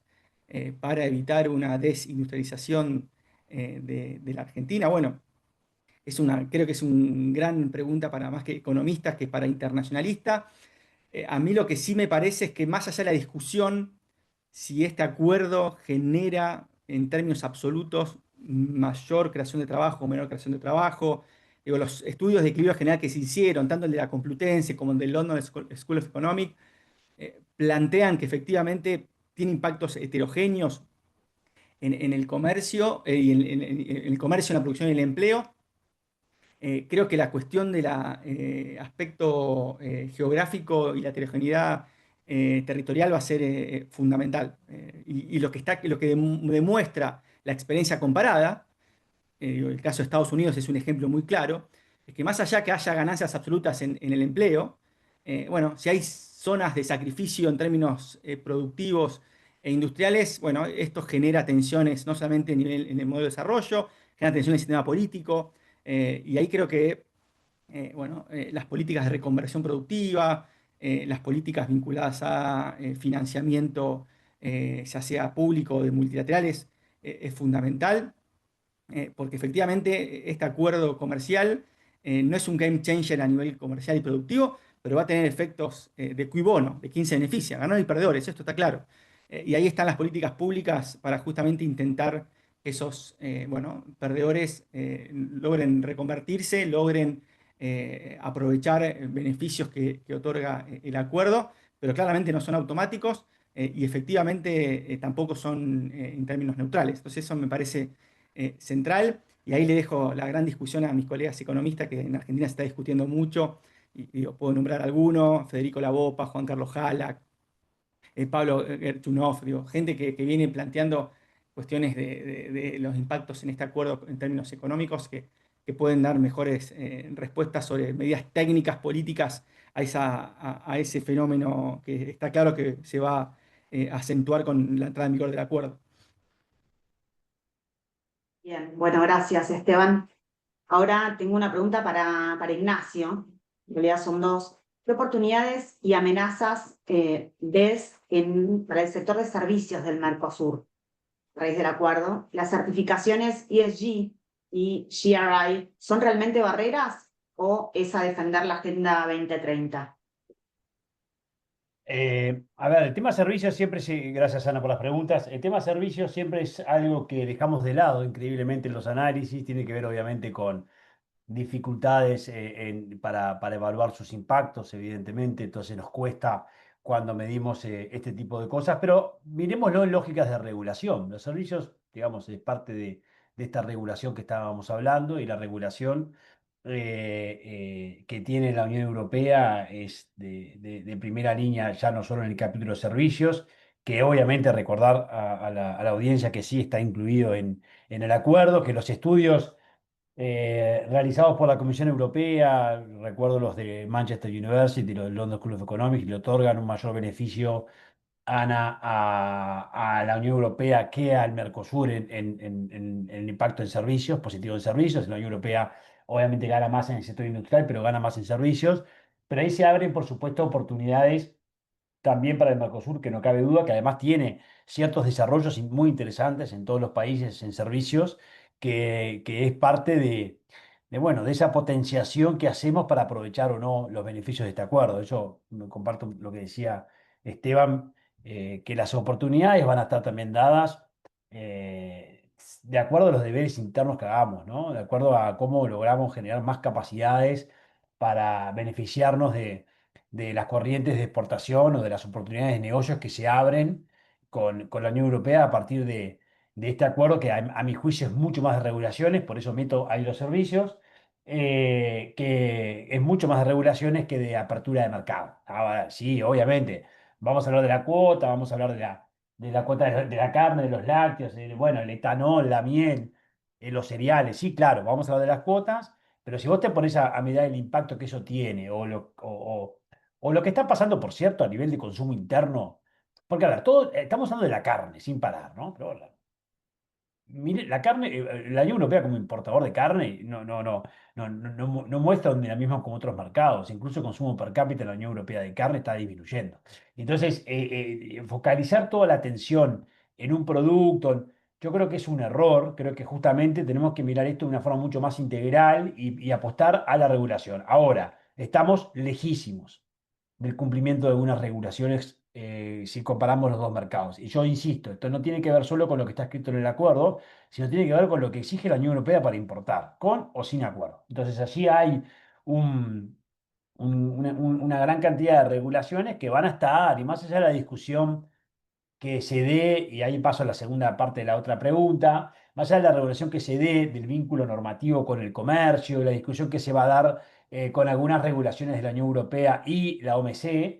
para evitar una desindustrialización de la Argentina, bueno, creo que es una gran pregunta para más que economistas que para internacionalistas. A mí lo que sí me parece es que más allá de la discusión, si este acuerdo genera en términos absolutos mayor creación de trabajo o menor creación de trabajo, digo, los estudios de equilibrio general que se hicieron, tanto el de la Complutense como el del London School of Economics, plantean que efectivamente tiene impactos heterogéneos en el comercio y en el comercio, en la producción y el empleo. Creo que la cuestión del aspecto geográfico y la heterogeneidad territorial va a ser fundamental. Y lo que demuestra la experiencia comparada, el caso de Estados Unidos es un ejemplo muy claro, es que más allá que haya ganancias absolutas en el empleo, bueno, si hay zonas de sacrificio en términos productivos e industriales, bueno, esto genera tensiones no solamente en el modelo de desarrollo, genera tensiones en el sistema político, y ahí creo que bueno, las políticas de reconversión productiva, las políticas vinculadas a financiamiento, ya sea público o de multilaterales, es fundamental, porque efectivamente este acuerdo comercial no es un game changer a nivel comercial y productivo, pero va a tener efectos de cui bono, de quién se beneficia, ganadores y perdedores, esto está claro. Y ahí están las políticas públicas para justamente intentar que esos bueno, perdedores logren reconvertirse, logren aprovechar beneficios que otorga el acuerdo, pero claramente no son automáticos, y efectivamente tampoco son en términos neutrales. Entonces eso me parece central, y ahí le dejo la gran discusión a mis colegas economistas, que en Argentina se está discutiendo mucho, y digo, puedo nombrar algunos: Federico Labopa, Juan Carlos Halak, Pablo Gerchunov, digo, gente que viene planteando cuestiones de los impactos en este acuerdo en términos económicos, que pueden dar mejores respuestas sobre medidas técnicas, políticas a ese fenómeno que está claro que se va a acentuar con la entrada en vigor del acuerdo. Bien, bueno, gracias, Esteban. Ahora tengo una pregunta para Ignacio. En realidad son dos. ¿Qué oportunidades y amenazas ves para el sector de servicios del Mercosur a raíz del acuerdo? ¿Las certificaciones ESG y GRI son realmente barreras o es a defender la Agenda 2030? A ver, el tema servicios siempre, gracias Ana por las preguntas, el tema servicios siempre es algo que dejamos de lado increíblemente en los análisis, tiene que ver obviamente con dificultades para evaluar sus impactos, evidentemente, entonces nos cuesta cuando medimos este tipo de cosas, pero miremoslo en lógicas de regulación. Los servicios, digamos, es parte de esta regulación que estábamos hablando, y la regulación que tiene la Unión Europea es de primera línea, ya no solo en el capítulo de servicios, que obviamente recordar a la audiencia que sí está incluido en el acuerdo, que los estudios realizados por la Comisión Europea, recuerdo los de Manchester University, los del London School of Economics, le otorgan un mayor beneficio, Ana, a la Unión Europea que al Mercosur en el impacto en servicios, positivo en servicios. La Unión Europea obviamente gana más en el sector industrial, pero gana más en servicios. Pero ahí se abren, por supuesto, oportunidades también para el Mercosur, que no cabe duda, que además tiene ciertos desarrollos muy interesantes en todos los países en servicios, que es parte bueno, de esa potenciación que hacemos para aprovechar o no los beneficios de este acuerdo. Yo comparto lo que decía Esteban, que las oportunidades van a estar también dadas de acuerdo a los deberes internos que hagamos, ¿no? De acuerdo a cómo logramos generar más capacidades para beneficiarnos de las corrientes de exportación o de las oportunidades de negocios que se abren con la Unión Europea a partir de este acuerdo, que a mi juicio es mucho más de regulaciones, por eso meto ahí los servicios, que es mucho más de regulaciones que de apertura de mercado. Ahora, sí, obviamente, vamos a hablar de la cuota, vamos a hablar de la cuota de la carne, de los lácteos, bueno, el etanol, la miel, los cereales, sí, claro, vamos a hablar de las cuotas. Pero si vos te pones a mirar el impacto que eso tiene, o lo que está pasando, por cierto, a nivel de consumo interno, porque a ver, estamos hablando de la carne sin parar, ¿no? Pero mire, la carne, la Unión Europea como importador de carne no muestra un dinamismo como otros mercados. Incluso el consumo per cápita en la Unión Europea de carne está disminuyendo. Entonces, focalizar toda la atención en un producto, yo creo que es un error. Creo que justamente tenemos que mirar esto de una forma mucho más integral y apostar a la regulación. Ahora, estamos lejísimos del cumplimiento de algunas regulaciones si comparamos los dos mercados. Y yo insisto, esto no tiene que ver solo con lo que está escrito en el acuerdo, sino tiene que ver con lo que exige la Unión Europea para importar, con o sin acuerdo. Entonces allí hay una gran cantidad de regulaciones que van a estar, y más allá de la discusión que se dé, y ahí paso a la segunda parte de la otra pregunta, más allá de la regulación que se dé del vínculo normativo con el comercio, la discusión que se va a dar con algunas regulaciones de la Unión Europea y la OMC,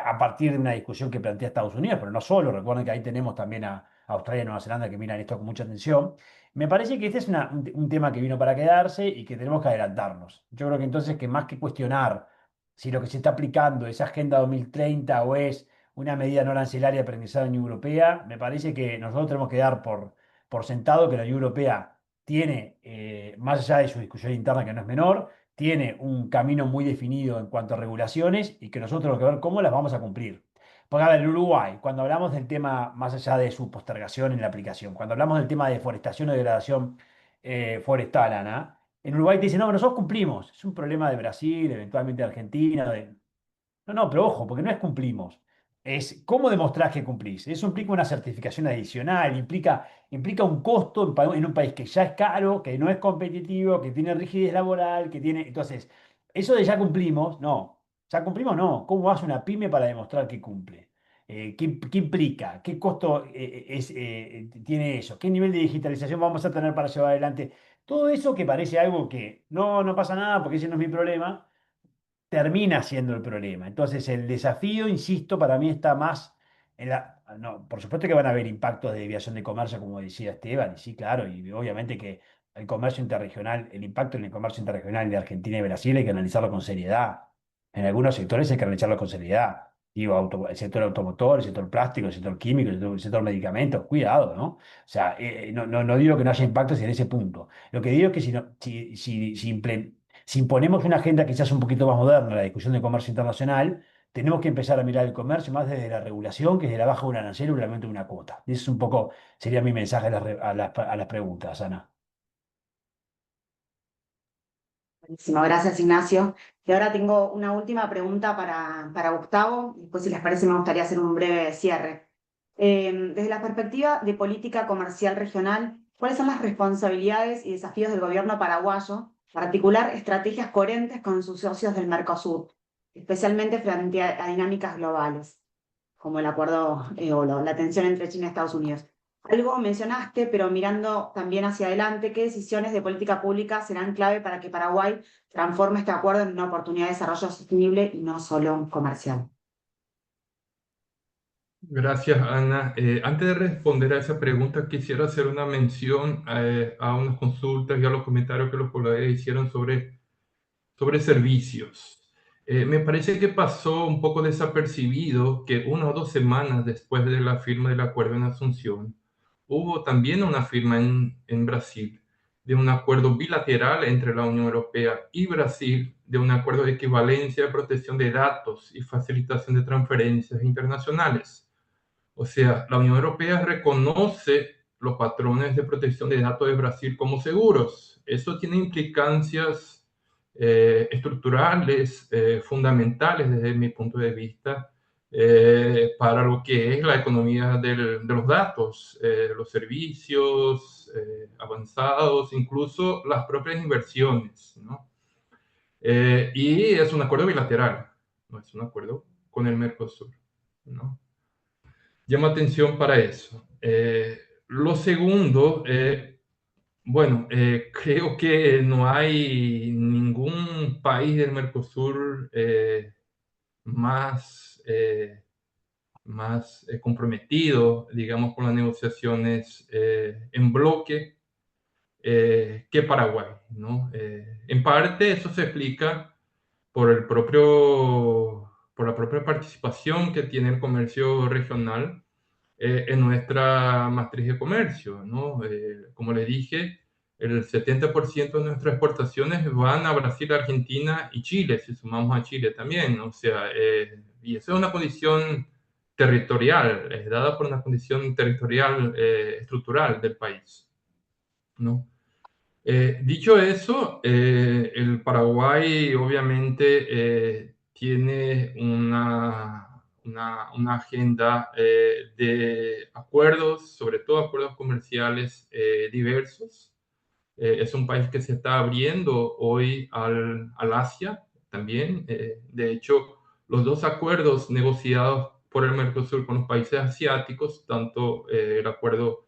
a partir de una discusión que plantea Estados Unidos, pero no solo, recuerden que ahí tenemos también a Australia y Nueva Zelanda que miran esto con mucha atención. Me parece que este es un tema que vino para quedarse y que tenemos que adelantarnos. Yo creo que entonces que más que cuestionar si lo que se está aplicando es Agenda 2030 o es una medida no arancelaria aprendizada en la Unión Europea, me parece que nosotros tenemos que dar por sentado que la Unión Europea tiene, más allá de su discusión interna que no es menor, tiene un camino muy definido en cuanto a regulaciones, y que nosotros tenemos que ver cómo las vamos a cumplir. Porque, a ver, el Uruguay, cuando hablamos del tema, más allá de su postergación en la aplicación, cuando hablamos del tema de deforestación o degradación forestal, Ana, en Uruguay te dicen, no, nosotros cumplimos. Es un problema de Brasil, eventualmente de Argentina, no, no, pero ojo, porque no es cumplimos. Es cómo demostrás que cumplís. Eso implica una certificación adicional, implica un costo en un país que ya es caro, que no es competitivo, que tiene rigidez laboral, que tiene. Entonces, eso de ya cumplimos, no. Ya cumplimos, no. ¿Cómo hace una pyme para demostrar que cumple? ¿Qué implica? ¿Qué costo tiene eso? ¿Qué nivel de digitalización vamos a tener para llevar adelante? Todo eso que parece algo que no pasa nada porque ese no es mi problema, termina siendo el problema. Entonces, el desafío, insisto, para mí está más en la... No, por supuesto que van a haber impactos de desviación de comercio, como decía Esteban, y sí, claro, y obviamente que el comercio interregional, el impacto en el comercio interregional de Argentina y Brasil hay que analizarlo con seriedad. En algunos sectores hay que analizarlo con seriedad. Digo, el sector automotor, el sector plástico, el sector químico, el sector medicamentos, cuidado, ¿no? O sea, no digo que no haya impactos en ese punto. Lo que digo es que si imponemos una agenda quizás un poquito más moderna, la discusión de comercio internacional, tenemos que empezar a mirar el comercio más desde la regulación que desde la baja de un arancel o el aumento de una cuota. Y ese es un poco, sería mi mensaje a las preguntas, Ana. Buenísimo, gracias Ignacio. Y ahora tengo una última pregunta para Gustavo. Después, si les parece, me gustaría hacer un breve cierre. Desde la perspectiva de política comercial regional, ¿cuáles son las responsabilidades y desafíos del gobierno paraguayo para articular estrategias coherentes con sus socios del Mercosur, especialmente frente a dinámicas globales, como el acuerdo o la tensión entre China y Estados Unidos? Algo mencionaste, pero mirando también hacia adelante, ¿qué decisiones de política pública serán clave para que Paraguay transforme este acuerdo en una oportunidad de desarrollo sostenible y no solo comercial? Gracias, Ana. Antes de responder a esa pregunta, quisiera hacer una mención a unas consultas y a los comentarios que los colegas hicieron sobre servicios. Me parece que pasó un poco desapercibido que 1 o 2 semanas después de la firma del acuerdo en Asunción, hubo también una firma en Brasil de un acuerdo bilateral entre la Unión Europea y Brasil, de un acuerdo de equivalencia de protección de datos y facilitación de transferencias internacionales. O sea, la Unión Europea reconoce los patrones de protección de datos de Brasil como seguros. Eso tiene implicancias estructurales, fundamentales desde mi punto de vista, para lo que es la economía de los datos, los servicios avanzados, incluso las propias inversiones, ¿no? Y es un acuerdo bilateral, no es un acuerdo con el Mercosur, ¿no? Llama atención para eso. Lo segundo, bueno, creo que no hay ningún país del Mercosur más comprometido, digamos, con las negociaciones en bloque que Paraguay, ¿no? En parte eso se explica por la propia participación que tiene el comercio regional en nuestra matriz de comercio, ¿no? Como les dije, el 70% de nuestras exportaciones van a Brasil, Argentina y Chile, si sumamos a Chile también, ¿no? O sea, y eso es una condición territorial, es dada por una condición territorial estructural del país, ¿no? Dicho eso, el Paraguay obviamente tiene una agenda de acuerdos, sobre todo acuerdos comerciales diversos. Es un país que se está abriendo hoy al Asia también. De hecho, los 2 acuerdos negociados por el Mercosur con los países asiáticos, tanto el acuerdo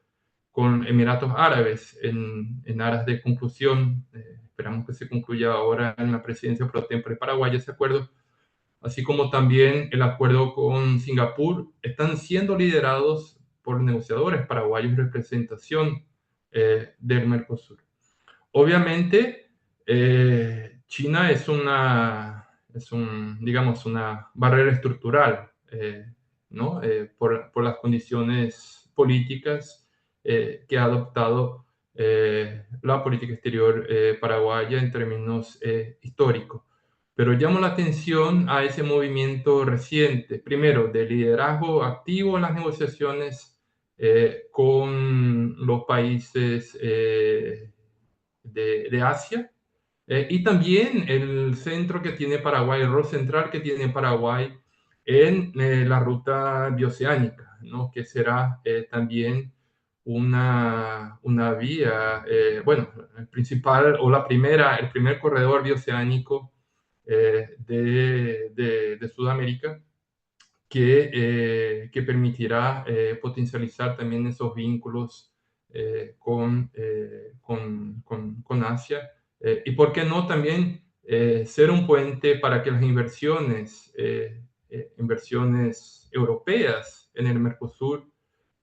con Emiratos Árabes en aras de conclusión. Esperamos que se concluya ahora en la presidencia pro tempore paraguaya ese acuerdo, así como también el acuerdo con Singapur, están siendo liderados por negociadores paraguayos en representación del Mercosur. Obviamente, China digamos, una barrera estructural, ¿no? Por las condiciones políticas que ha adoptado la política exterior paraguaya en términos históricos. Pero llamo la atención a ese movimiento reciente, primero, de liderazgo activo en las negociaciones con los países de Asia, y también el centro que tiene Paraguay, el rol central que tiene Paraguay en la ruta bioceánica, ¿no? Que será también una vía, bueno, el principal o el primer corredor bioceánico de Sudamérica, que permitirá potencializar también esos vínculos con Asia. Y por qué no también ser un puente para que las inversiones europeas en el Mercosur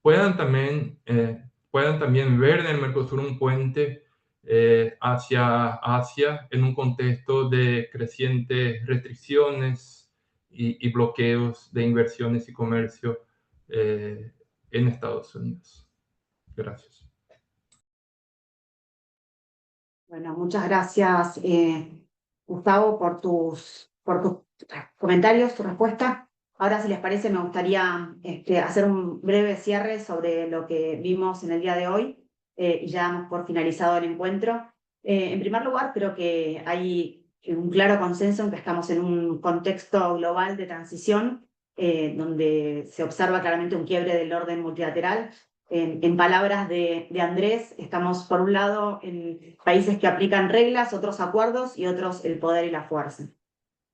puedan también ver en el Mercosur un puente hacia Asia en un contexto de crecientes restricciones y bloqueos de inversiones y comercio en Estados Unidos. Gracias. Bueno, muchas gracias, Gustavo, por tus comentarios, tu respuesta. Ahora, si les parece, me gustaría hacer un breve cierre sobre lo que vimos en el día de hoy y ya damos por finalizado el encuentro. En primer lugar, creo que hay un claro consenso en que estamos en un contexto global de transición donde se observa claramente un quiebre del orden multilateral. En palabras de Andrés, estamos por un lado en países que aplican reglas, otros acuerdos y otros el poder y la fuerza.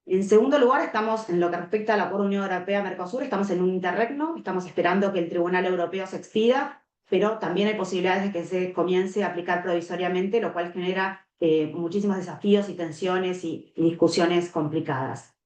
En segundo lugar, estamos en lo que respecta al acuerdo Unión Europea-Mercosur, estamos en un interregno, estamos esperando que el Tribunal Europeo se expida, pero también hay posibilidades de que se comience a aplicar provisoriamente, lo cual genera muchísimos desafíos y tensiones y discusiones complicadas.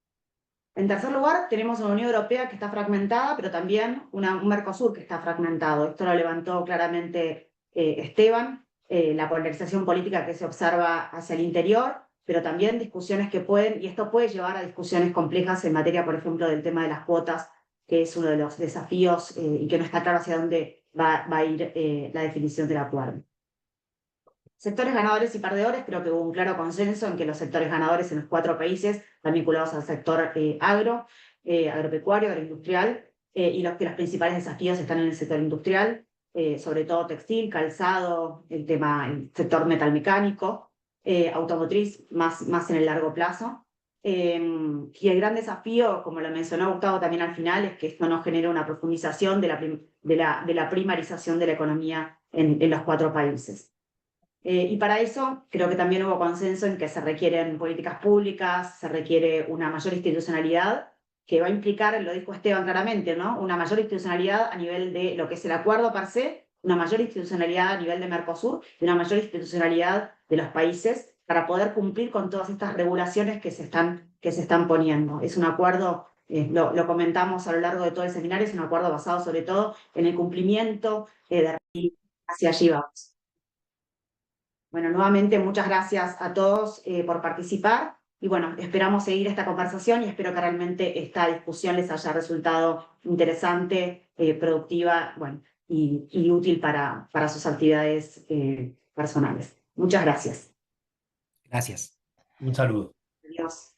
En tercer lugar, tenemos una Unión Europea que está fragmentada, pero también un Mercosur que está fragmentado. Esto lo levantó claramente Esteban, la polarización política que se observa hacia el interior, pero también discusiones que pueden, y esto puede llevar a discusiones complejas en materia, por ejemplo, del tema de las cuotas, que es uno de los desafíos y que no está claro hacia dónde va a ir la definición del acuerdo. Sectores ganadores y perdedores, creo que hubo un claro consenso en que los sectores ganadores en los 4 países están vinculados al sector agropecuario, agroindustrial, y que los principales desafíos están en el sector industrial, sobre todo textil, calzado, el sector metalmecánico, automotriz, más en el largo plazo. Y el gran desafío, como lo mencionó Gustavo también al final, es que esto no genere una profundización de la primarización de la economía en los 4 países. Y para eso creo que también hubo consenso en que se requieren políticas públicas, se requiere una mayor institucionalidad, que va a implicar, lo dijo Esteban claramente, ¿no? Una mayor institucionalidad a nivel de lo que es el acuerdo per se, una mayor institucionalidad a nivel de Mercosur y una mayor institucionalidad de los países para poder cumplir con todas estas regulaciones que se están poniendo. Es un acuerdo, lo comentamos a lo largo de todo el seminario, es un acuerdo basado sobre todo en el cumplimiento de hacia allí vamos. Bueno, nuevamente muchas gracias a todos por participar y bueno, esperamos seguir esta conversación y espero que realmente esta discusión les haya resultado interesante, productiva, bueno, y útil para sus actividades personales. Muchas gracias. Gracias. Un saludo. Adiós.